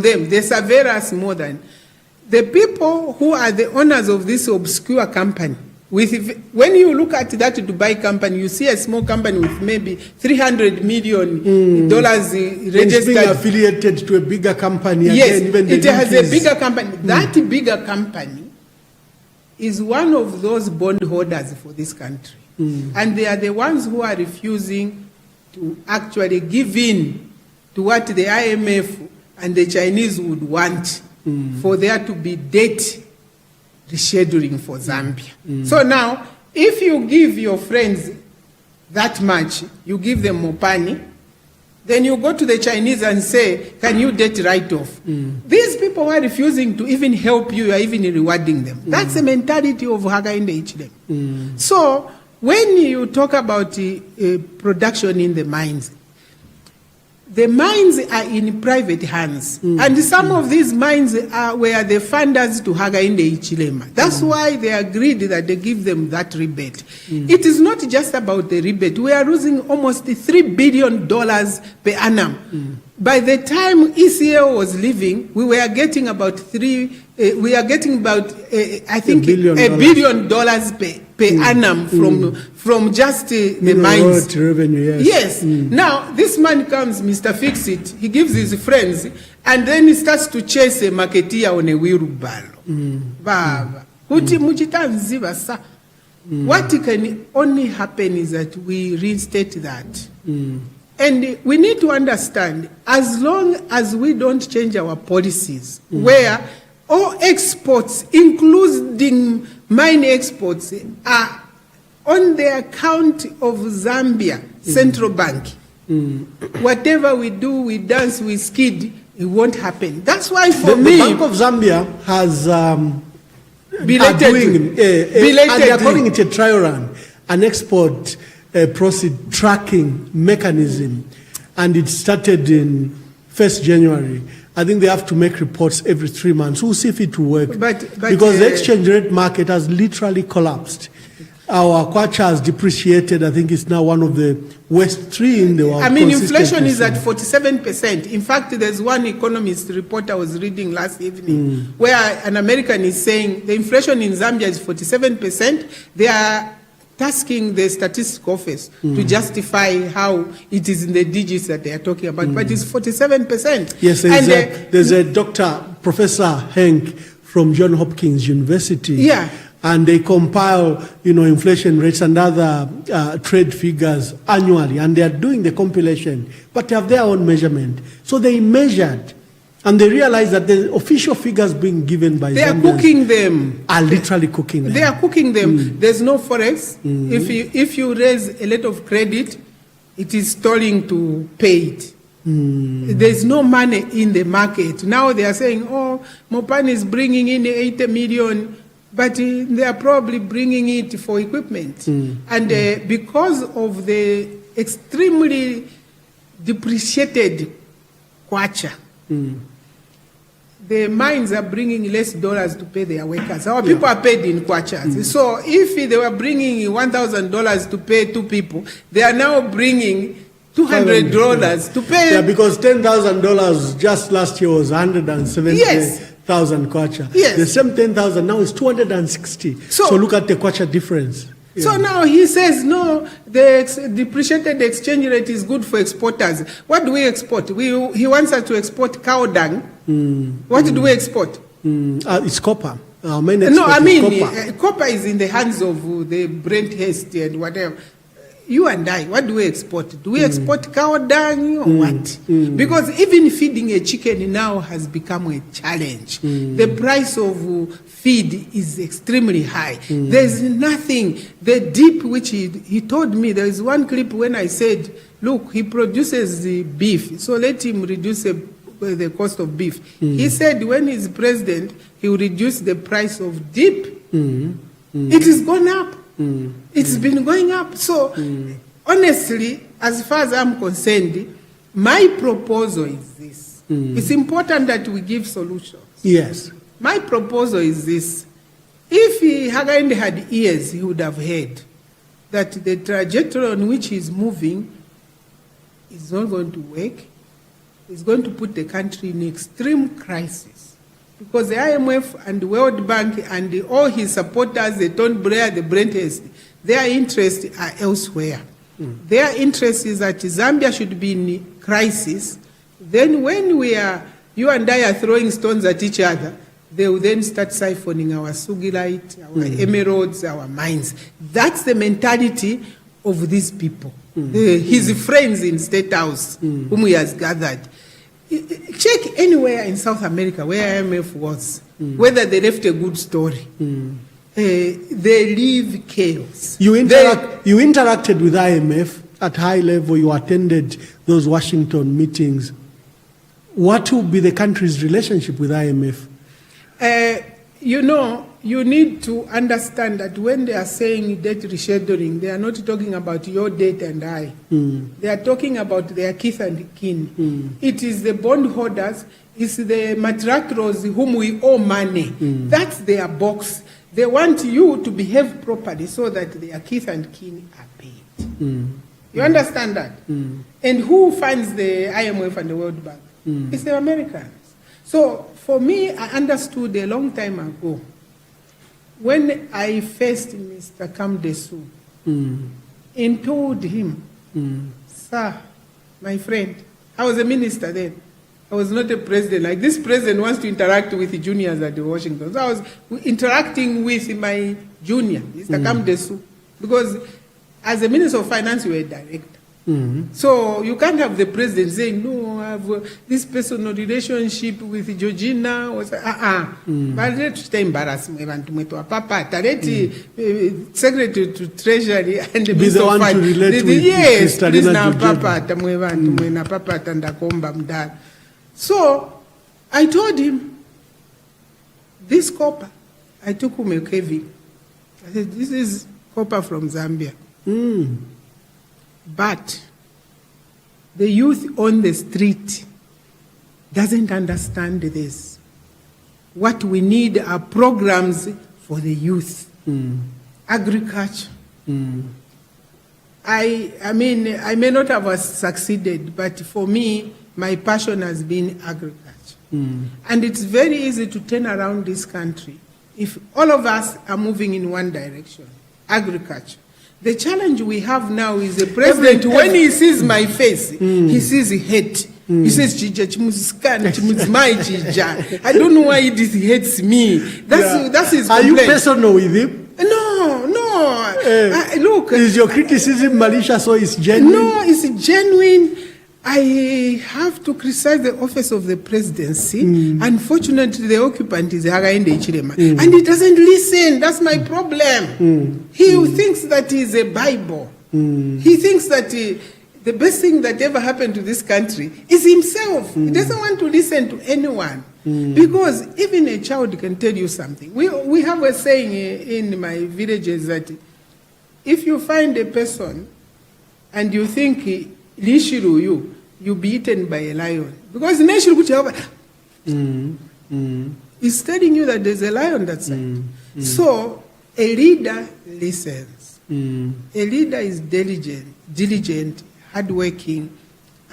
them, they survey us more than the people who are the owners of this obscure company. When you look at that Dubai company, you see a small company with maybe $300 million registered. It's being affiliated to a bigger company. Yes, again, even it has a bigger company. That bigger company is one of those bondholders for this country. And they are the ones who are refusing to actually give in to what the IMF and the Chinese would want for there to be debt rescheduling for Zambia. So now, if you give your friends that much, you give them more money, then you go to the Chinese and say, can you debt write off? These people are refusing to even help you, you are even rewarding them. That's the mentality of Hakainde Ichilema. So, when you talk about production in the mines, the mines are in private hands. And some of these mines are where the funders to Hakainde Hichilema. That's why they agreed that they give them that rebate. It is not just about the rebate. We are losing almost $3 billion per annum. By the time ECL was leaving, we were getting about I think $1 billion per annum from just the mines. Revenue, yes. Now, this man comes, Mr. Fix-It, he gives his friends, and then he starts to chase a marketeer on a wheelbarrow. Baba. What can only happen is that we reinstate that. And we need to understand, as long as we don't change our policies, where all exports, including mine exports, are on the account of Zambia Central Bank. Whatever we do, we dance, we skid, it won't happen. That's why for me... The Bank of Zambia has... they're calling it a trial run, an export proceed tracking mechanism, and it started in 1st January. I think they have to make reports every 3 months. We'll see if it will work. Because the exchange rate market has literally collapsed. Our kwacha has depreciated. I think it's now one of the worst 3 in the world. I mean, inflation is at 47%. In fact, there's one economist report I was reading last evening where an American is saying the inflation in Zambia is 47%. They are tasking the statistics office to justify how it is in the digits that they are talking about, but it's 47%. Yes, there's a doctor, Professor Henk from Johns Hopkins University. Yeah. And they compile, inflation rates and other trade figures annually, and they are doing the compilation, but they have their own measurement. So they measured, and they realized that the official figures being given by they are cooking them. Are literally cooking them. They are cooking them. There's no forex. If you raise a lot of credit, it is stalling to pay it. There's no money in the market. Now they are saying, Mopani is bringing in 80 million, but they are probably bringing it for equipment. And because of the extremely depreciated kwacha, the mines are bringing less dollars to pay their workers. Our people are paid in kwachas. So if they were bringing $1,000 to pay 2 people, they are now bringing $200 to pay. Yeah, because $10,000 just last year was 170,000 kwacha. Yes. The same 10,000 now is 260. So look at the kwacha difference. So now he says, no, the depreciated exchange rate is good for exporters. What do we export? He wants us to export cow dung. What do we export? It's copper. Copper is in the hands of the Brent Haste and whatever. You and I, what do we export? Do we export cow dung or what? Because even feeding a chicken now has become a challenge. The price of feed is extremely high. There's nothing. The dip, which he told me, there is one clip when I said, look, he produces the beef, so let him reduce the cost of beef. He said when he's president, he will reduce the price of dip. It has gone up. It's been going up. So, honestly, as far as I'm concerned, my proposal is this. It's important that we give solutions. Yes. My proposal is this. If Hakainde had ears, he would have heard that the trajectory on which he's moving is not going to work. It's going to put the country in extreme crisis. Because the IMF and the World Bank and all his supporters, the Tony Blair, the Brent Haste, their interests are elsewhere. Their interest is that Zambia should be in crisis. Then when you and I are throwing stones at each other, they will then start siphoning our sugilite, our emeralds, our mines. That's the mentality of these people. His friends in State House, whom he has gathered. Check anywhere in South America where IMF was, whether they left a good story. They leave chaos. You interacted with IMF at high level. You attended those Washington meetings. What will be the country's relationship with IMF? you know, you need to understand that when they are saying debt rescheduling, they are not talking about your debt and I. They are talking about their kith and kin. It is the bondholders, it's the matratros whom we owe money. That's their box. They want you to behave properly so that their kith and kin are paid. You understand that? And who funds the IMF and the World Bank? It's the Americans. So for me, I understood a long time ago when I faced Mr. Kamdesu and told him, sir, my friend, I was a minister then. I was not a president. Like this president wants to interact with the juniors at the Washington. So I was interacting with my junior, Mr. Kamdesu, because as a minister of finance, you were a director. So you can't have the president saying, no, I have this personal relationship with Georgina. But let's embarrass me. Secretary to Treasury and the Minister of Finance. Yes, please now, Papa. So I told him, this copper, I took him a KV. I said, this is copper from Zambia. But the youth on the street doesn't understand this. What we need are programs for the youth. Agriculture. I mean, I may not have succeeded, but for me, my passion has been agriculture. And it's very easy to turn around this country if all of us are moving in one direction, agriculture. The challenge we have now is the president, when he sees my face, he sees hate. He says, I don't know why he hates me. That's his complaint. Are you personal with him? No. Look. Is your criticism malicious or is genuine? No, it's genuine. I have to criticize the office of the presidency. Unfortunately, the occupant is Hakainde Hichilema. And he doesn't listen. That's my problem. He thinks that he's a Bible. He thinks that the best thing that ever happened to this country is himself. He doesn't want to listen to anyone. Because even a child can tell you something. We have a saying in my villages that if you find a person and you think you'll be eaten by a lion. Because he's telling you that there's a lion that side. So a leader listens. A leader is diligent, hardworking,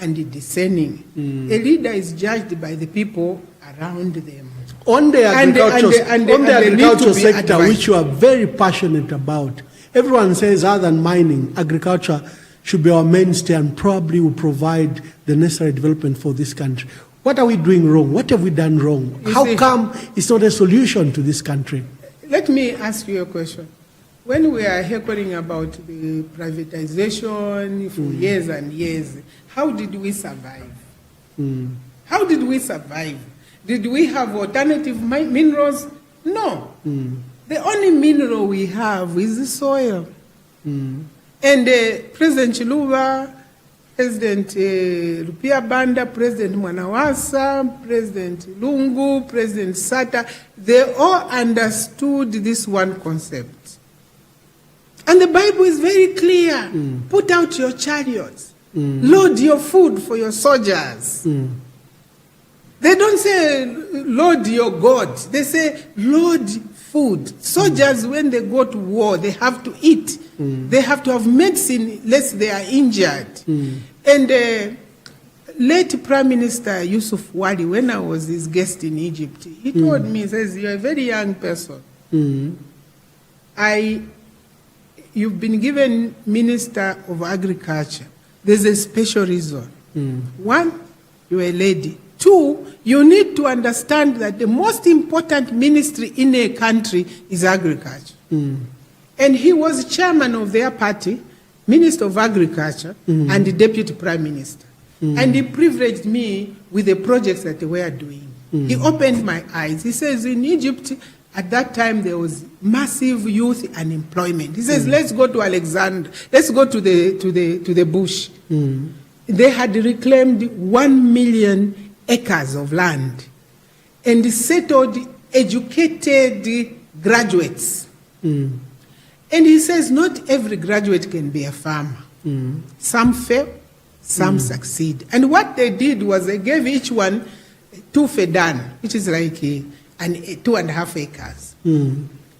and discerning. A leader is judged by the people around them. On the agricultural sector, which you are very passionate about, everyone says other than mining, agriculture should be our mainstay and probably will provide the necessary development for this country. What are we doing wrong? What have we done wrong? How come it's not a solution to this country? Let me ask you a question. When we are hearing about the privatization for years and years, how did we survive? How did we survive? Did we have alternative minerals? No. The only mineral we have is the soil. And President Chiluba, President Rupia Banda, President Mwanawasa, President Lungu, President Sata, they all understood this one concept. And the Bible is very clear. Put out your chariots. Load your food for your soldiers. They don't say load your God. They say load food. Soldiers, when they go to war, they have to eat. They have to have medicine lest they are injured. And late Prime Minister Yusuf Wali, when I was his guest in Egypt, he told me, he says, you're a very young person. You've been given Minister of Agriculture. There's a special reason. One, you're a lady. Two, you need to understand that the most important ministry in a country is agriculture. And he was chairman of their party, Minister of Agriculture, and the Deputy Prime Minister. And he privileged me with the projects that they were doing. He opened my eyes. He says, in Egypt, at that time, there was massive youth unemployment. He says, let's go to Alexander. Let's go to the bush. They had reclaimed 1 million acres of land and settled educated graduates. And he says not every graduate can be a farmer. Some fail, some succeed. And what they did was they gave each one 2 fedan, which is like 2.5 acres.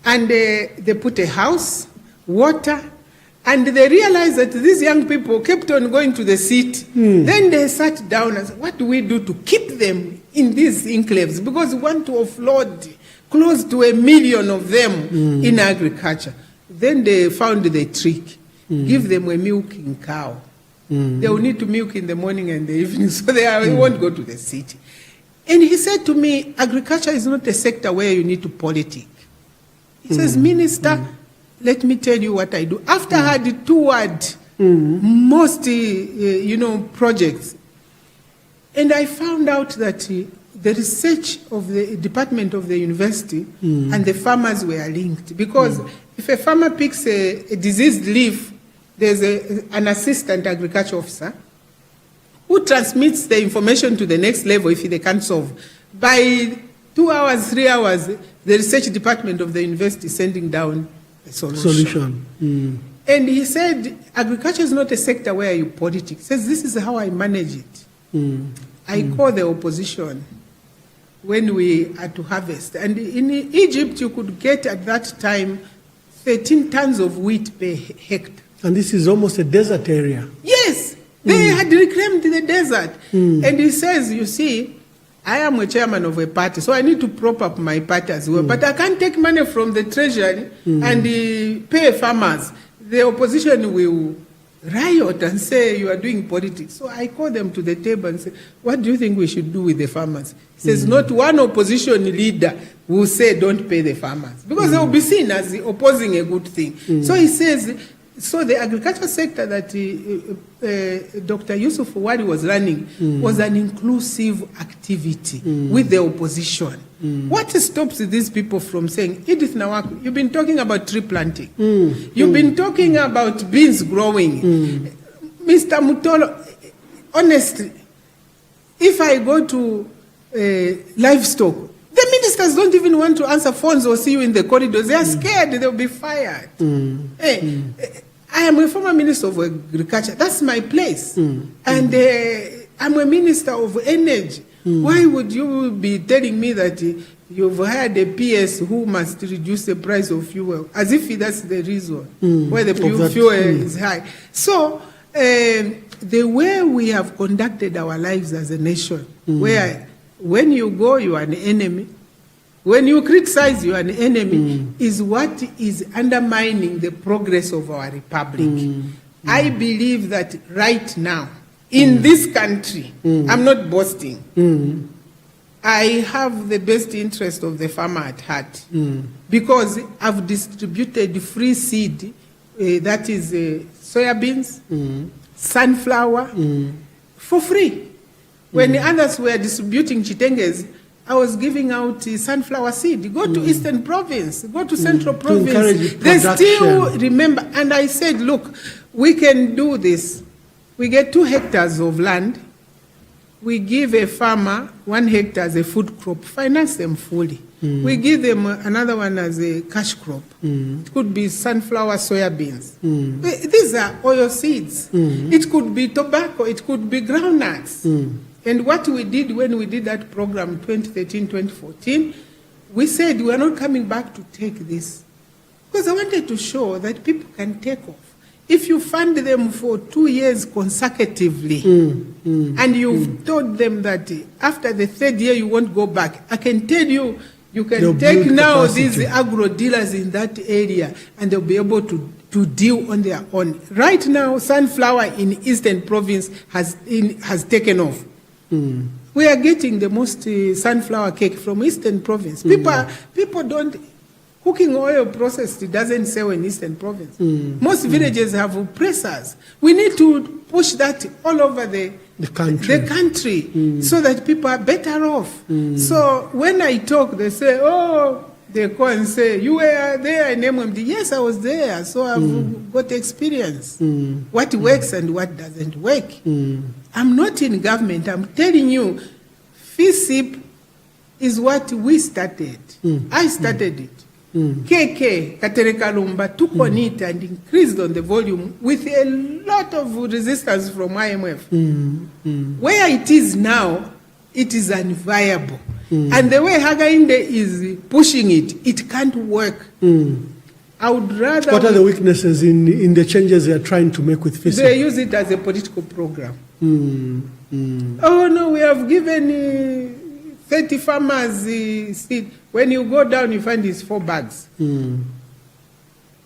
And they put a house, water, and they realized that these young people kept on going to the city. Then they sat down and said, what do we do to keep them in these enclaves? Because we want to offload close to 1 million of them in agriculture. Then they found the trick. Give them a milking cow. They will need to milk in the morning and the evening, so they won't go to the city. And he said to me, agriculture is not a sector where you need to politic. He says, Minister, let me tell you what I do. After I had toured most, projects, and I found out that the research of the department of the university and the farmers were linked. Because if a farmer picks a diseased leaf, there's an assistant agriculture officer who transmits the information to the next level if they can't solve. By 2 hours, 3 hours, the research department of the university is sending down a solution. And he said, agriculture is not a sector where you politics. He says, this is how I manage it. I call the opposition when we had to harvest. And in Egypt, you could get at that time 13 tons of wheat per hectare. And this is almost a desert area. Yes, they had reclaimed the desert. And he says, you see, I am a chairman of a party, so I need to prop up my party as well. But I can't take money from the treasury and pay farmers. The opposition will riot and say you are doing politics. So I call them to the table and say, what do you think we should do with the farmers? He says, not one opposition leader will say don't pay the farmers, because they will be seen as opposing a good thing. So he says, so the agriculture sector that Dr. Yusuf Wadi was running was an inclusive activity with the opposition. What stops these people from saying, Edith Nawakwi, you've been talking about tree planting. You've been talking about beans growing. Mr. Mutolo, honestly, if I go to livestock, the ministers don't even want to answer phones or see you in the corridors. They are scared they'll be fired. Hey, I am a former minister of agriculture. That's my place. And I'm a minister of energy. Why would you be telling me that you've hired a PS who must reduce the price of fuel, as if that's the reason why the fuel is high? So the way we have conducted our lives as a nation, where when you go, you are an enemy. When you criticize, you are an enemy, is what is undermining the progress of our republic. I believe that right now, in this country, I'm not boasting, I have the best interest of the farmer at heart, because I've distributed free seed, that is soybeans, sunflower, for free. When others were distributing chitenges, I was giving out sunflower seed. Go to Eastern Province, go to Central Province. They still remember. And I said, look, we can do this. We get 2 hectares of land. We give a farmer 1 hectare as a food crop, finance them fully. We give them another one as a cash crop. It could be sunflower, soybeans. These are oil seeds. It could be tobacco. It could be groundnuts. And what we did when we did that program 2013, 2014, we said we are not coming back to take this. Because I wanted to show that people can take off. If you fund them for 2 years consecutively, and you've told them that after the 3rd year you won't go back, I can tell you, you can take now these agro dealers in that area and they'll be able to deal on their own. Right now, sunflower in Eastern Province has taken off. We are getting the most sunflower cake from Eastern Province. People don't, cooking oil processed doesn't sell in Eastern Province. Most villages have pressers. We need to push that all over the country so that people are better off. So when I talk, they say, oh, they call and say, you were there in MMD. Yes, I was there, so I've got experience. What works and what doesn't work. I'm not in government. I'm telling you, FISIP is what we started. I started it. KK, Katereka Lumba, took on it and increased on the volume with a lot of resistance from IMF. Where it is now, it is unviable. And the way Hakainde is pushing it, it can't work. I would rather... What are the weaknesses in the changes they are trying to make with FISA? They use it as a political program. Oh no, we have given 30 farmers seed. When you go down, you find these 4 bags.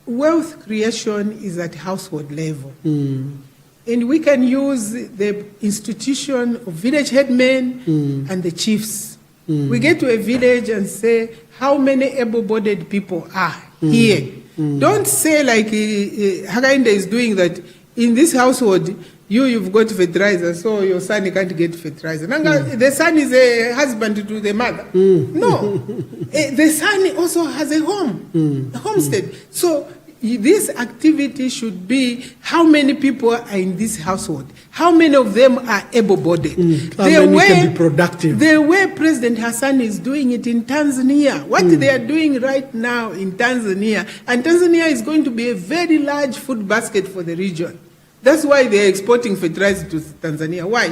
Wealth creation is at household level. And we can use the institution of village headmen and the chiefs. We get to a village and say, how many able-bodied people are here? Don't say like Hakainde is doing that. In this household, you've got fertilizer, so your son can't get fertilizer. The son is a husband to the mother. No. The son also has a home, a homestead. So this activity should be how many people are in this household, how many of them are able-bodied. How many can be productive. The way President Hassan is doing it in Tanzania, what they are doing right now in Tanzania, and Tanzania is going to be a very large food basket for the region. That's why they are exporting fertilizer to Tanzania. Why?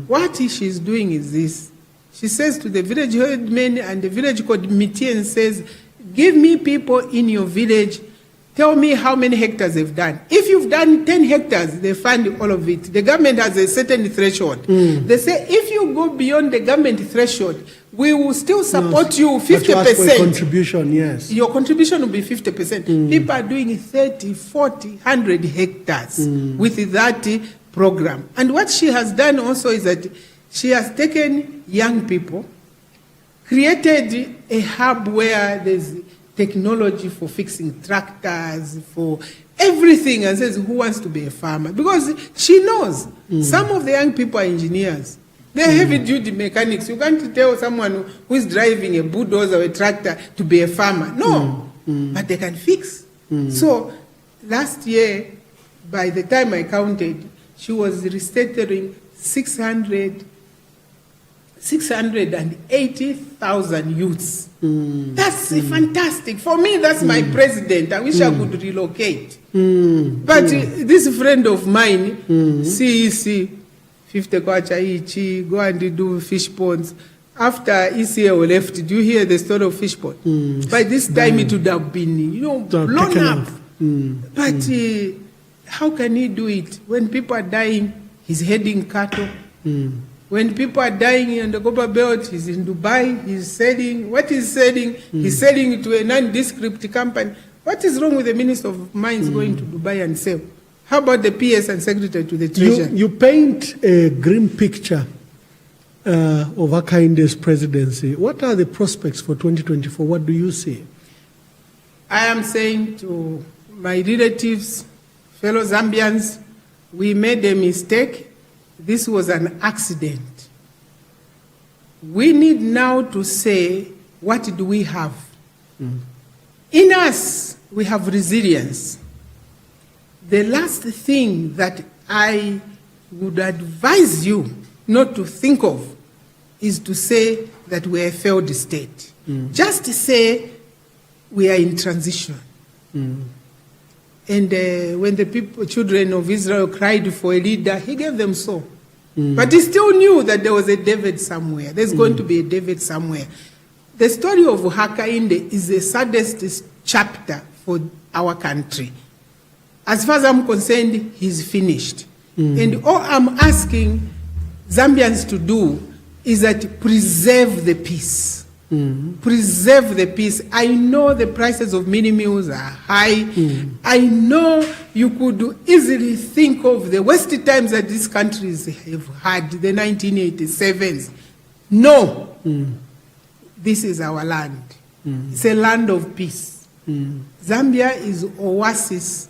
What she's doing is this. She says to the village headmen and the village committee and says, give me people in your village, tell me how many hectares they've done. If you've done 10 hectares, they fund all of it. The government has a certain threshold. They say, if you go beyond the government threshold, we will still support you 50%. Contribution, yes. Your contribution will be 50%. People are doing 30, 40, 100 hectares with that program. And what she has done also is that she has taken young people, created a hub where there's technology for fixing tractors, for everything, and says, who wants to be a farmer? Because she knows some of the young people are engineers. They're heavy-duty mechanics. You can't tell someone who is driving a bulldozer or a tractor to be a farmer. No, but they can fix. So last year, by the time I counted, she was restoring 680,000 youths. That's fantastic. For me, that's my president. I wish I could relocate. But this friend of mine, CEC, 50 kwacha ichi, go and do fish ponds. After ECL left, did you hear the story of fish pond? By this time it would have been, blown up. But how can he do it? When people are dying, he's heading cattle. When people are dying in the Copper Belt, he's in Dubai, he's selling. What he's selling? He's selling it to a non-descript company. What is wrong with the Minister of Mines going to Dubai and sell? How about the PS and Secretary to the Treasury? You paint a grim picture of Hakainde's presidency. What are the prospects for 2024? What do you see? I am saying to my relatives, fellow Zambians, we made a mistake. This was an accident. We need now to say, what do we have? In us, we have resilience. The last thing that I would advise you not to think of is to say that we are a failed state. Just to say we are in transition. And when the children of Israel cried for a leader, he gave them so. But he still knew that there was a David somewhere. There's going to be a David somewhere. The story of Hakainde is the saddest chapter for our country. As far as I'm concerned, he's finished. And all I'm asking Zambians to do is that preserve the peace. Preserve the peace. I know the prices of mini meals are high. I know you could easily think of the worst times that these countries have had, the 1987s. No. This is our land. It's a land of peace. Zambia is oasis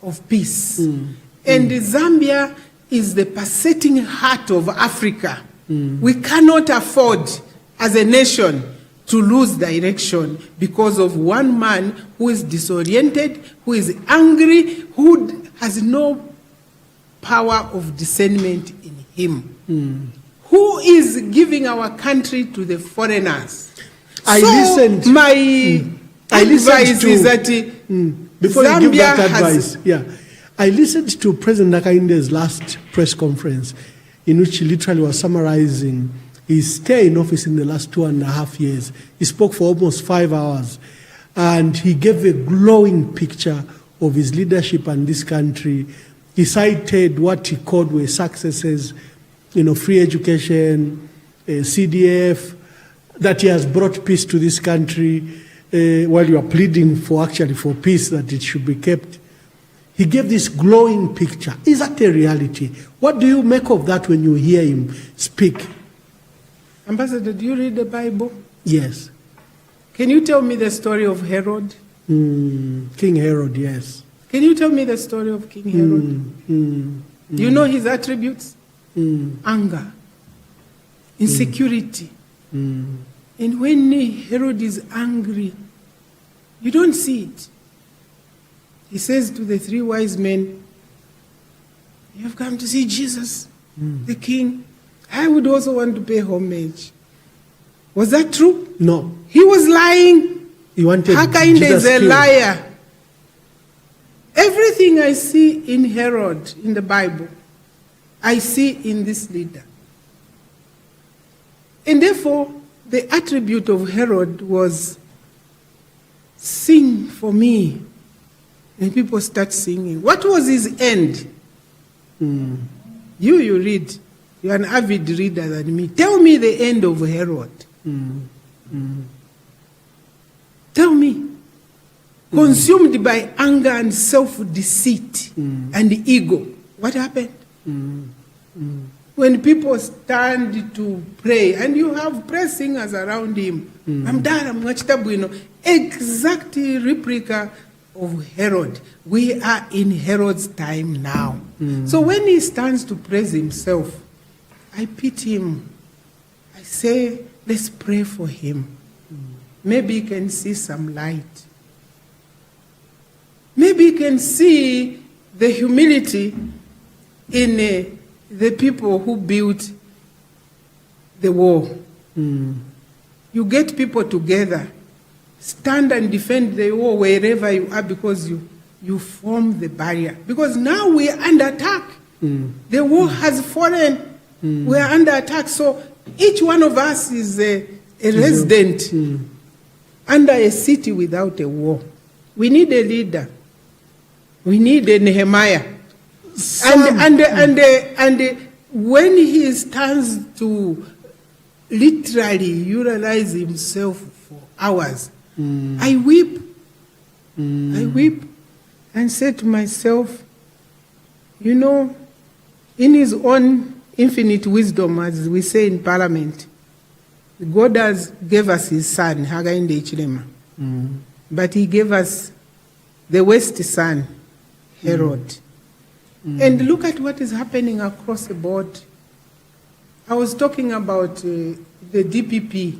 of peace. And Zambia is the pulsating heart of Africa. We cannot afford, as a nation, to lose direction because of one man who is disoriented, who is angry, who has no power of discernment in him, who who is giving our country to the foreigners. I so listened. My advice is that before Zambia you give that advice, I listened to President Nakainde's last press conference, in which he literally was summarizing his stay in office in the last 2.5 years. He spoke for almost 5 hours, and he gave a glowing picture of his leadership and this country. He cited what he called were successes, free education, CDF, that he has brought peace to this country, while you are pleading for peace, that it should be kept. He gave this glowing picture. Is that a reality? What do you make of that when you hear him speak? Ambassador, do you read the Bible? Yes. Can you tell me the story of Herod? King Herod, yes. Can you tell me the story of King Herod? You know his attributes? Anger, insecurity. And when Herod is angry, you don't see it. He says to the 3 wise men, "You have come to see Jesus, the king. I would also want to pay homage." Was that true? No. He was lying. He wanted Hakainde Jesus is a killed. liar. Everything I see in Herod in the Bible, I see in this leader. And therefore, the attribute of Herod was, "Sing for me." And people start singing. What was his end? You read. You're an avid reader than me. Tell me the end of Herod. Tell me. Consumed by anger and self-deceit and ego. What happened? When people stand to pray, and you have prayer singers around him, exact replica of Herod. We are in Herod's time now. So when he stands to praise himself, I pity him. I say, let's pray for him. Maybe he can see some light. Maybe he can see the humility in the people who built the wall. You get people together, stand and defend the wall wherever you are, because you form the barrier. Because now we are under attack. The wall has fallen. We are under attack. So each one of us is a resident under a city without a wall. We need a leader. We need a Nehemiah. And when he stands to literally utilize himself for hours, I weep. I weep and say to myself, in his own infinite wisdom, as we say in Parliament, God gave us his son, Hakainde Hichilema. But he gave us the worst son, Herod. And look at what is happening across the board. I was talking about the DPP.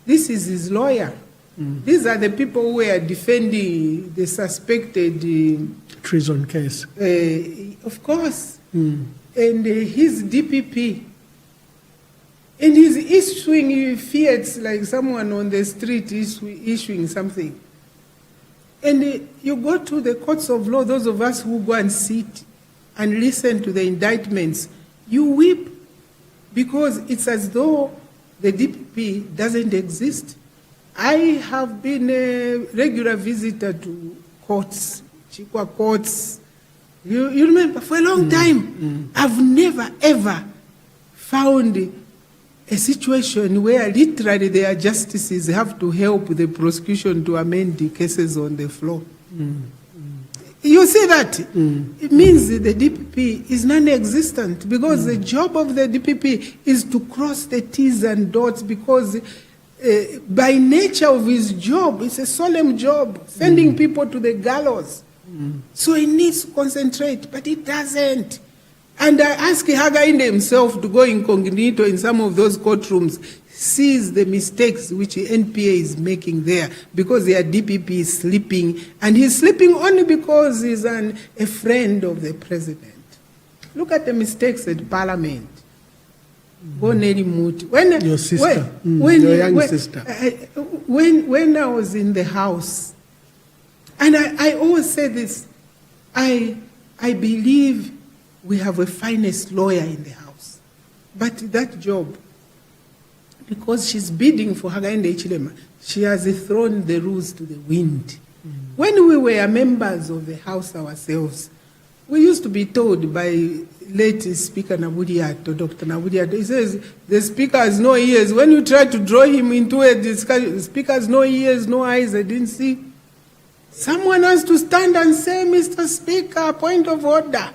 This is his lawyer. These are the people who were defending the suspected treason case. Of course. And his DPP. And he's issuing fiats like someone on the street is issuing something. And you go to the courts of law, those of us who go and sit and listen to the indictments, you weep, because it's as though the DPP doesn't exist. I have been a regular visitor to courts, Chikwa courts. You remember, for a long time, I've never, ever found a situation where literally their justices have to help the prosecution to amend the cases on the floor. You see that? It means the DPP is non-existent, because the job of the DPP is to cross the T's and dots, because by nature of his job, it's a solemn job, sending people to the gallows. So he needs to concentrate, but he doesn't. And I ask Hakainde himself to go incognito in some of those courtrooms, sees the mistakes which the NPA is making there, because their DPP is sleeping, and he's sleeping only because he's a friend of the president. Look at the mistakes at Parliament. Your sister, your young sister. When I was in the house, and I always say this, I believe we have a finest lawyer in the house. But that job, because she's bidding for Hakainde Hichilema, she has thrown the rules to the wind. When we were members of the house ourselves, we used to be told by late Speaker Nabudiato, Dr. Nabudiato, he says, the Speaker has no ears. When you try to draw him into a discussion, the Speaker has no ears, no eyes, I didn't see. Someone has to stand and say, Mr. Speaker, point of order.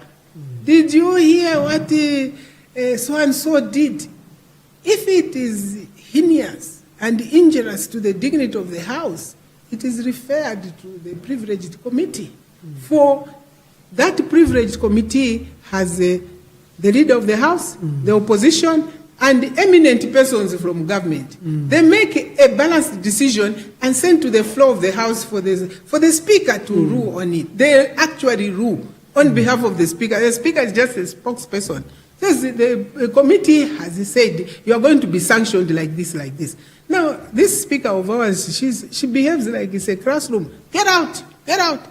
Did you hear what so-and-so did? If it is heinous and injurious to the dignity of the House, it is referred to the privileged committee. For that privileged committee has the leader of the House, the opposition, and eminent persons from government. They make a balanced decision and send to the floor of the House for the Speaker to rule on it. They actually rule on behalf of the Speaker. The Speaker is just a spokesperson. The committee has said, you are going to be sanctioned like this, like this. Now, this Speaker of ours, she behaves like it's a classroom. Get out, get out.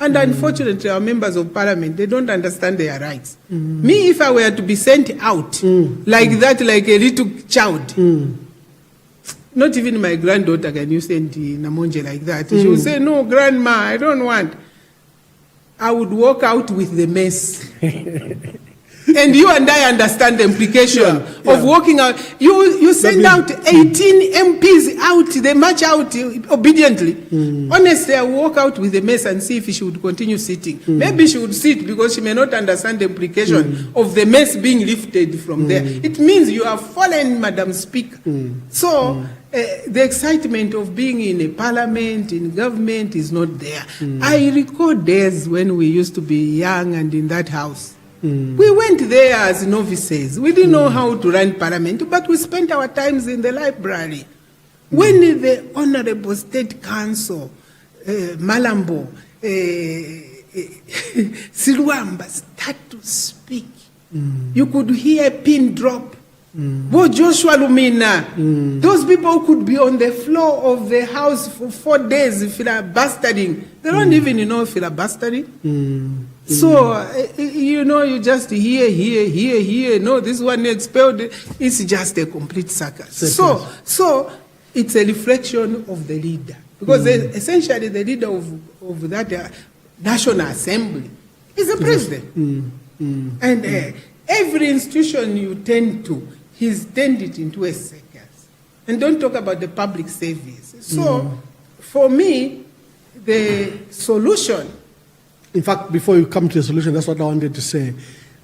And unfortunately, our members of parliament, they don't understand their rights. Me, if I were to be sent out like that, like a little child, not even my granddaughter can you send Namonje like that. She will say, no, grandma, I don't want. I would walk out with the mess. And you and I understand the implication of walking out. You send out 18 MPs out, they march out obediently. Honestly, I walk out with the mess and see if she would continue sitting. Maybe she would sit because she may not understand the implication of the mess being lifted from there. It means you have fallen, Madam Speaker. So the excitement of being in a parliament, in government is not there. I recall days when we used to be young and in that house. We went there as novices. We didn't know how to run parliament, but we spent our times in the library. When the Honorable State Council, Malambo, Silwamba start to speak, you could hear a pin drop. Bo Joshua Lumina, those people could be on the floor of the House for 4 days filibustering. They don't even know filibustering. So, you just hear. No, this one expelled. It's just a complete circus. So it's a reflection of the leader. Because essentially the leader of that National Assembly is the president. And every institution you tend to, he's turned it into a circus. And don't talk about the public service. So, for me, the solution... In fact, before you come to the solution, that's what I wanted to say.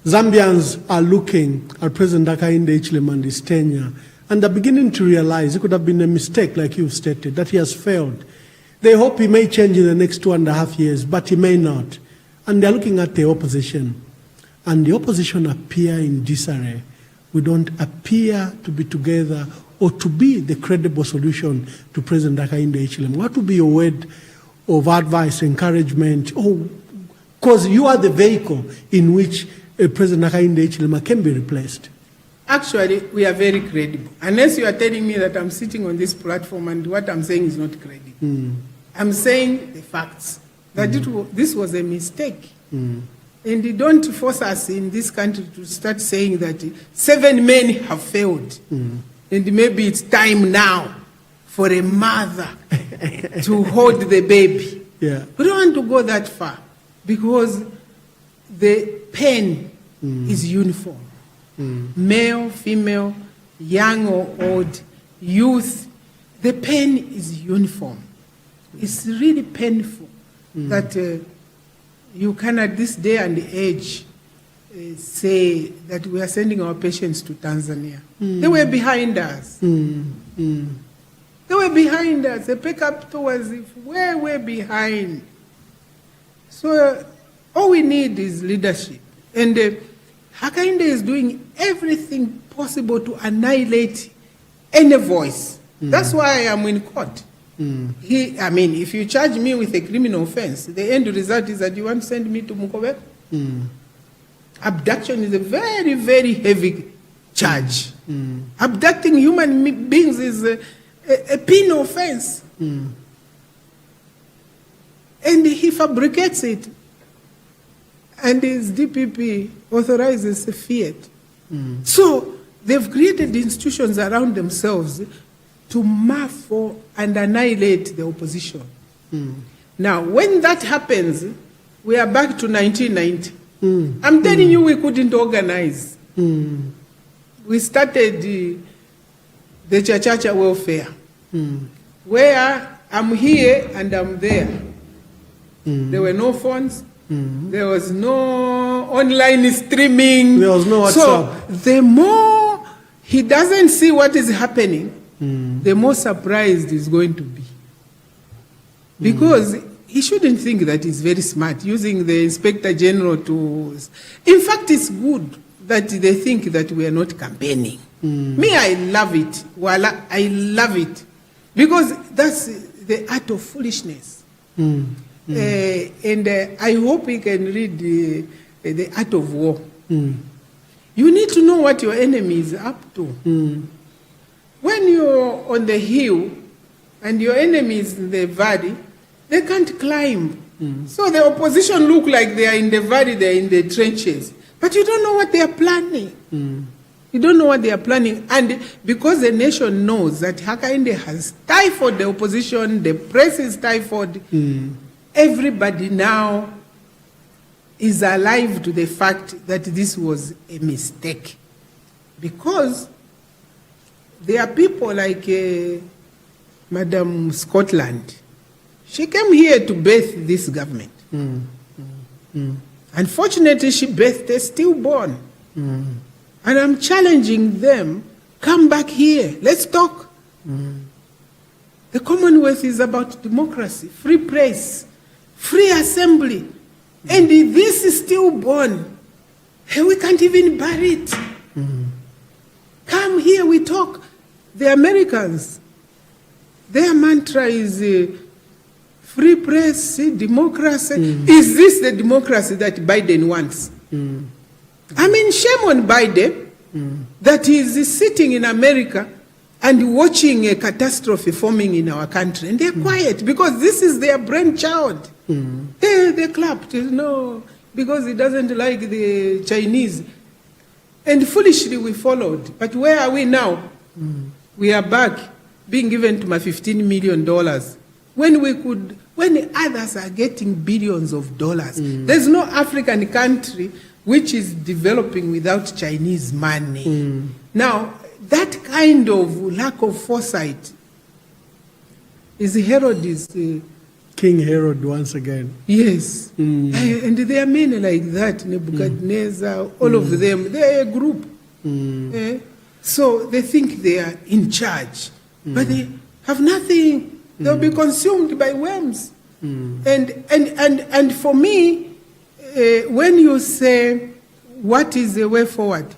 Zambians are looking at President Hakainde Hichilema and his tenure, and they're beginning to realize it could have been a mistake, like you've stated, that he has failed. They hope he may change in the next 2.5 years, but he may not. And they're looking at the opposition. And the opposition appear in disarray. We don't appear to be together or to be the credible solution to President Hakainde Hichilema. What would be your word of advice, encouragement? Because you are the vehicle in which President Hakainde Hichilema can be replaced. Actually, we are very credible. Unless you are telling me that I'm sitting on this platform and what I'm saying is not credible. I'm saying the facts, that this was a mistake. And don't force us in this country to start saying that 7 men have failed. And maybe it's time now for a mother to hold the baby. Yeah. We don't want to go that far. Because the pain is uniform. Male, female, young or old, youth, the pain is uniform. It's really painful that you can at this day and age say that we are sending our patients to Tanzania. They were behind us. They were behind us. The pickup towards way behind. So all we need is leadership. And Hakainde is doing everything possible to annihilate any voice. That's why I am in court. If you charge me with a criminal offense, the end result is that you want to send me to Mukobeko. Abduction is a very, very heavy charge. Abducting human beings is a penal offense. And he fabricates it. And his DPP authorizes a fiat. So they've created institutions around themselves to muffle and annihilate the opposition. Now, when that happens, we are back to 1990. I'm telling you, we couldn't organize. We started the Chachacha welfare, where I'm here and I'm there. There were no phones. There was no online streaming. There was no WhatsApp. So the more he doesn't see what is happening, the more surprised he's going to be. Because he shouldn't think that he's very smart, using the Inspector General to... In fact, it's good that they think that we are not campaigning. Me, I love it. Voila, I love it. Because that's the art of foolishness. And I hope we can read the art of war. You need to know what your enemy is up to. When you're on the hill and your enemy is in the valley, they can't climb. So the opposition look like they are in the valley, they are in the trenches. But you don't know what they are planning. You don't know what they are planning. And because the nation knows that Hakainde has stifled the opposition, the press is stifled, everybody now is alive to the fact that this was a mistake. Because there are people like Madam Scotland. She came here to birth this government. Unfortunately, she birthed a stillborn. And I'm challenging them, come back here, let's talk. The Commonwealth is about democracy, free press, free assembly. And this is stillborn. And we can't even bury it. Come here, we talk. The Americans, their mantra is free press, democracy. Is this the democracy that Biden wants? I mean, shame on Biden that he is sitting in America and watching a catastrophe forming in our country. And they're quiet because this is their brainchild. They clapped, no, because he doesn't like the Chinese. And foolishly we followed. But where are we now? We are back being given to my $15 million when others are getting billions of dollars. There's no African country which is developing without Chinese money. Now, that kind of lack of foresight is King Herod once again. Yes. And there are many like that, Nebuchadnezzar, all of them. They're a group. So they think they are in charge, but they have nothing. They'll be consumed by worms. And for me, when you say, what is the way forward?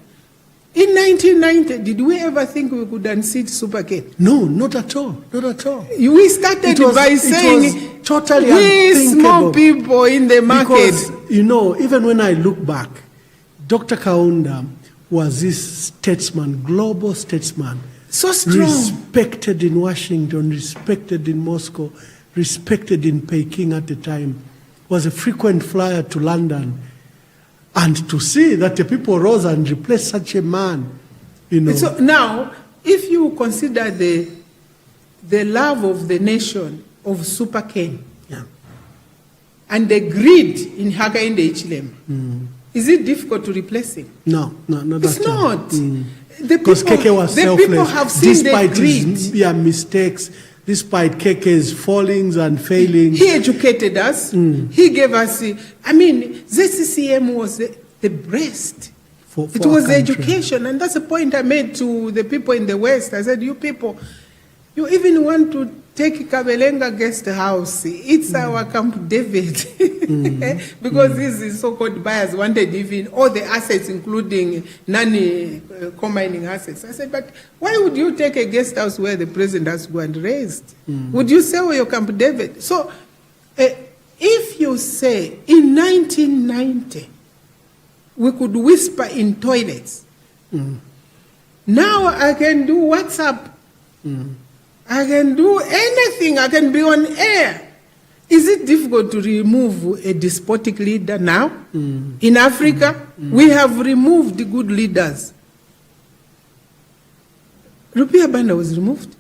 In 1990, did we ever think we could unseat Super K? No, not at all. Not at all. We started by saying, totally we small people in the market. Because, even when I look back, Dr. Kaunda was this statesman, global statesman. So strong. Respected in Washington, respected in Moscow, respected in Peking at the time. Was a frequent flyer to London. And to see that the people rose and replaced such a man, So now, if you consider the love of the nation of Super Ken, and the greed in Hakainde Hichilema, is it difficult to replace him? No, not it's at all. not. Because Keke was selfless. People have seen despite the greed. His mistakes, despite Keke's fallings and failings. He educated us. He gave us, ZCCM was the breast. For it was the education. And that's the point I made to the people in the West. I said, you people, you even want to take Kabelenga guest house. It's our Camp David. Because these so-called buyers wanted even all the assets, including non-combining assets. I said, but why would you take a guest house where the president has gone and raised? Would you sell your Camp David? So, if you say in 1990, we could whisper in toilets, Now I can do WhatsApp. I can do anything. I can be on air. Is it difficult to remove a despotic leader now? In Africa, we have removed good leaders. Rupia Banda was removed.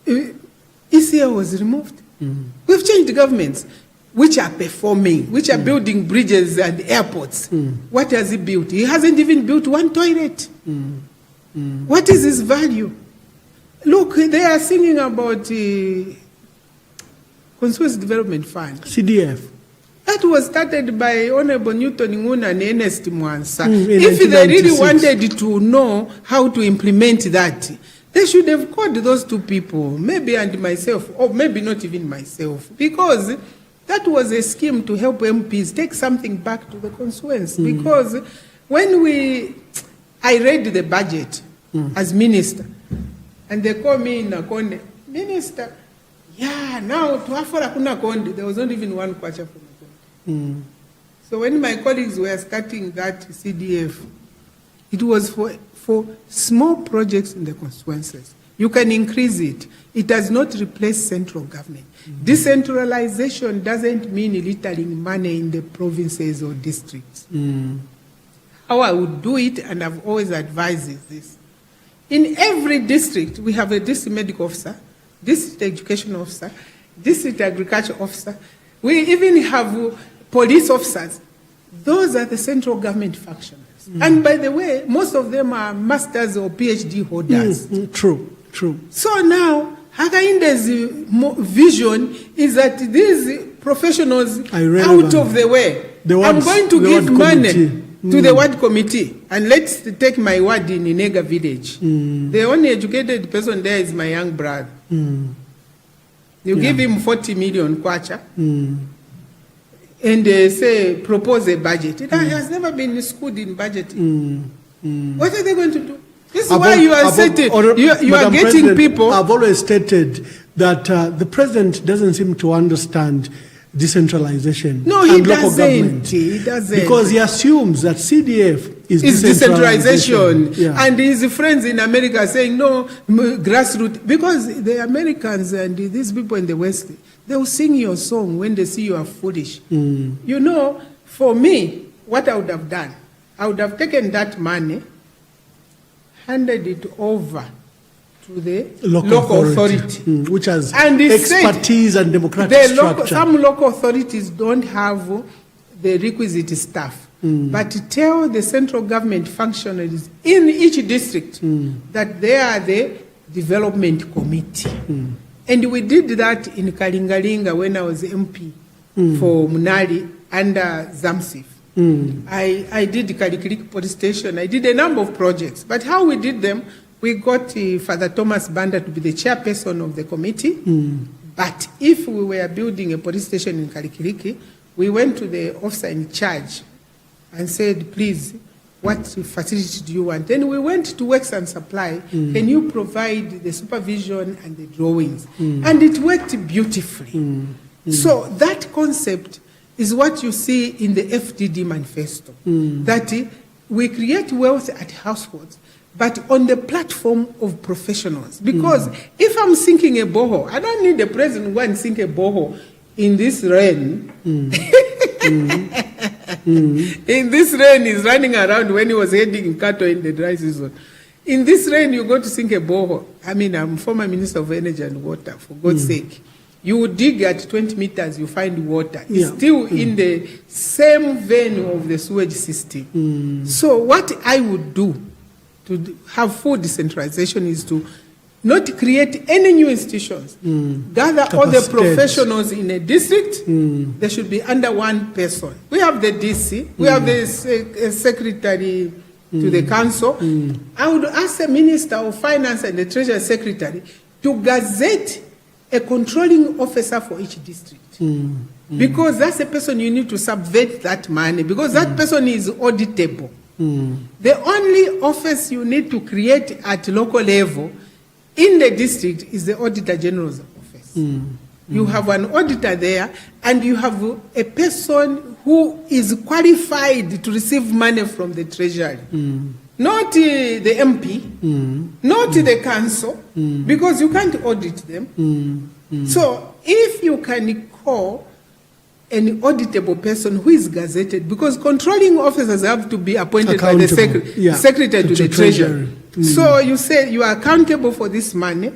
ECA was removed. We've changed governments which are performing, which are building bridges and airports. What has he built? He hasn't even built one toilet. What is his value? Look, they are singing about Consuls Development Fund. CDF. That was started by Honorable Newton Nguna and Ernest Mwansa. If they really wanted to know how to implement that, they should have called those two people, maybe and myself, or maybe not even myself, because that was a scheme to help MPs take something back to the constituents. Because when I read the budget as minister, and they call me in Nakonde, Minister, yeah, now to Afora Kuna Konde, there was not even one kwacha for Nakonde. So when my colleagues were starting that CDF, it was for small projects in the constituencies. You can increase it. It does not replace central government. Decentralization doesn't mean littering money in the provinces or districts. How I would do it, and I've always advised, is this. In every district, we have a district medical officer, district education officer, district agriculture officer. We even have police officers. Those are the central government functionaries. And by the way, most of them are masters or PhD holders. True. So now, Hakainde's vision is that these professionals out of the way. I'm going to give money to the ward committee, and let's take my ward in Inega village. The only educated person there is my young brother. You give him 40 million kwacha, and they say propose a budget. It has never been schooled in budgeting. What are they going to do? This is why you are setting. You are getting people. I've always stated that the president doesn't seem to understand decentralization and local government. He doesn't. Because he assumes that CDF is decentralization. And his friends in America are saying, no, grassroots. Because the Americans and these people in the West, they will sing your song when they see you are foolish. You know, for me, what I would have done, I would have taken that money, handed it over to the local authority. Which has expertise and democratic structure. Some local authorities don't have the requisite staff. But tell the central government functionaries in each district that they are the development committee. And we did that in Kalingalinga when I was MP for Munali under Zamsif. I did the Kalikiriki police station. I did a number of projects. But how we did them, we got Father Thomas Banda to be the chairperson of the committee. But if we were building a police station in Kalikiriki, we went to the officer in charge and said, please, what facility do you want? Then we went to Works and Supply. Can you provide the supervision and the drawings? And it worked beautifully. So that concept is what you see in the FDD manifesto, that we create wealth at households, but on the platform of professionals. Because if I'm sinking a borehole, I don't need the president to go and sink a borehole in this rain. In this rain, he's running around when he was heading in cattle in the dry season. In this rain, you go to sink a borehole. I mean, I'm former Minister of Energy and Water, for God's sake. You would dig at 20 meters, you find water. It's still in the same vein of the sewage system. So what I would do to have full decentralization is to not create any new institutions. Gather all the professionals in a district. They should be under one person. We have the DC. We have the secretary to the council. I would ask the Minister of Finance and the Treasury Secretary to gazette a controlling officer for each district. Because that's the person you need to subvert that money, because that person is auditable. The only office you need to create at local level in the district is the Auditor General's office. You have an auditor there, and you have a person who is qualified to receive money from the treasury. Not the MP, not the council, because you can't audit them. So if you can call an auditable person who is gazetted, because controlling officers have to be appointed by the secretary to the treasury. So you say you are accountable for this money,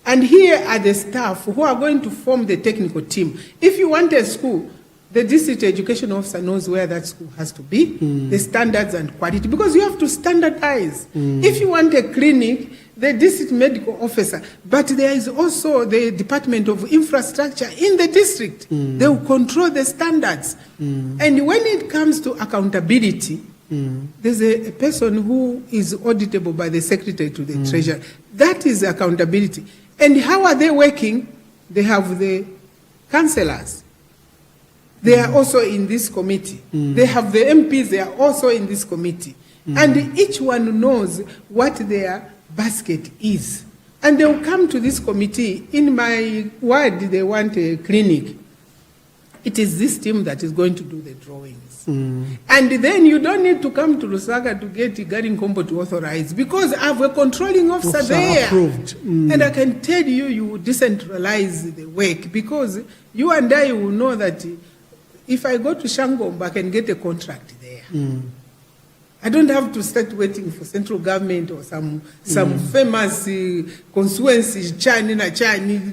and here are the staff who are going to form the technical team. If you want a school, the district education officer knows where that school has to be, the standards and quality, because you have to standardize. If you want a clinic, the district medical officer, but there is also the Department of Infrastructure in the district. They will control the standards. And when it comes to accountability, there's a person who is auditable by the secretary to the treasurer. That is accountability. And how are they working? They have the councillors. They are also in this committee. They have the MPs, they are also in this committee. And each one knows what their basket is. And they will come to this committee. In my ward, they want a clinic. It is this team that is going to do the drawings. And then you don't need to come to Lusaka to get Gary Nkombo to authorize, because I have a controlling officer there. Approved. And I can tell you, you will decentralize the work, because you and I will know that if I go to Shangomba, I can get a contract there. I don't have to start waiting for central government or some famous constituency China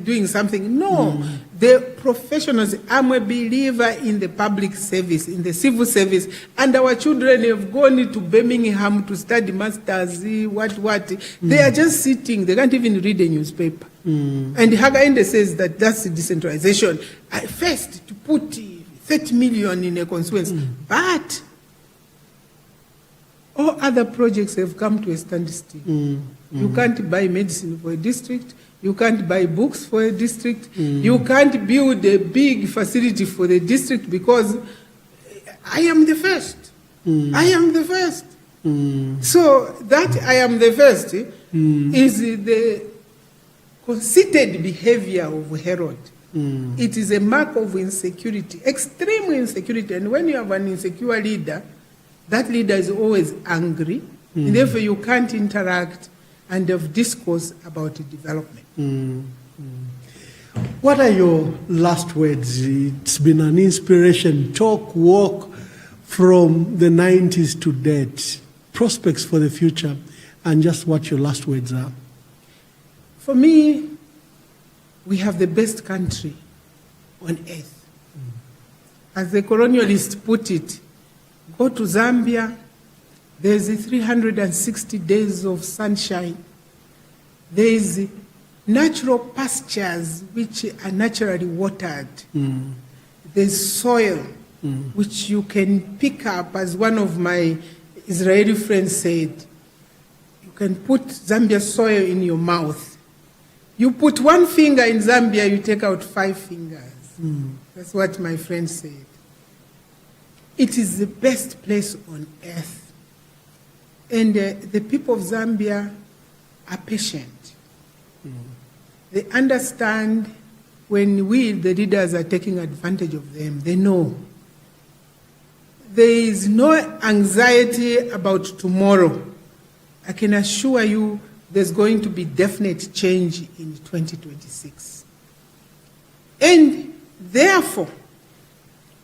doing something. No, the professionals. I'm a believer in the public service, in the civil service, and our children have gone to Birmingham to study masters. What? They are just sitting. They can't even read a newspaper. And Hagainde says that that's decentralization. First, to put 30 million in a constituency, but all other projects have come to a standstill. You can't buy medicine for a district. You can't buy books for a district. You can't build a big facility for the district, because I am the first. I am the first. So that I am the first is the conceited behavior of Herod. It is a mark of insecurity, extreme insecurity. And when you have an insecure leader, that leader is always angry, and therefore you can't interact and have discourse about development. What are your last words? It's been an inspiration, walk from the 90s to date, prospects for the future, and just what your last words are. For me, we have the best country on earth. As the colonialists put it, go to Zambia, there's 360 days of sunshine. There's natural pastures which are naturally watered. There's soil which you can pick up, as one of my Israeli friends said. You can put Zambia soil in your mouth. You put one finger in Zambia, you take out 5 fingers. That's what my friend said. It is the best place on earth. And the people of Zambia are patient. They understand when we, the leaders, are taking advantage of them. They know. There is no anxiety about tomorrow. I can assure you there's going to be definite change in 2026. And therefore,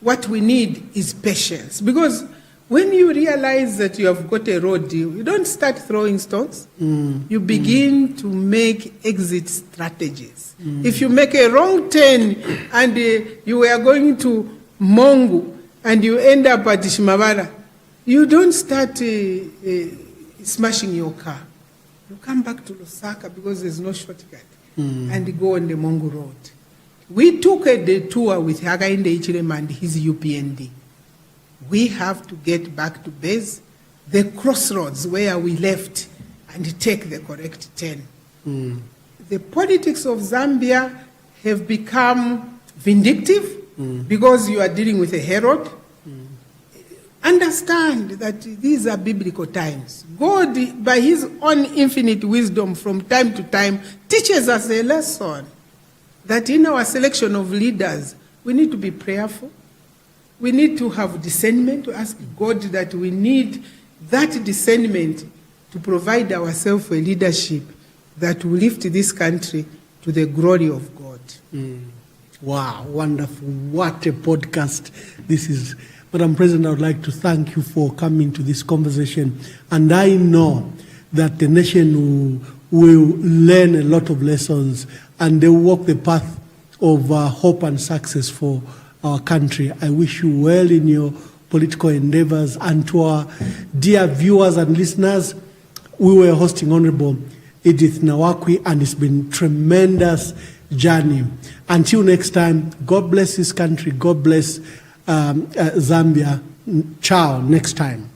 what we need is patience. Because when you realize that you have got a road deal, you don't start throwing stones. You begin to make exit strategies. If you make a wrong turn and you were going to Mongu and you end up at Shimabara, you don't start smashing your car. You come back to Lusaka because there's no shortcut and go on the Mongu road. We took a detour with Hakainde Hichilema and his UPND. We have to get back to base, the crossroads where we left, and take the correct turn. The politics of Zambia have become vindictive because you are dealing with a Herod. Understand that these are biblical times. God, by his own infinite wisdom, from time to time, teaches us a lesson. that in our selection of leaders, we need to be prayerful. We need to have discernment, to ask God that we need that discernment to provide ourselves a leadership that will lift this country to the glory of God. Wow, wonderful. What a podcast this is. Madam President, I would like to thank you for coming to this conversation. And I know that the nation will learn a lot of lessons and they will walk the path of hope and success for our country. I wish you well in your political endeavors. And to our dear viewers and listeners, we were hosting Honorable Edith Nawakwi, and it's been tremendous journey. Until next time, God bless this country. God bless Zambia. Ciao, next time.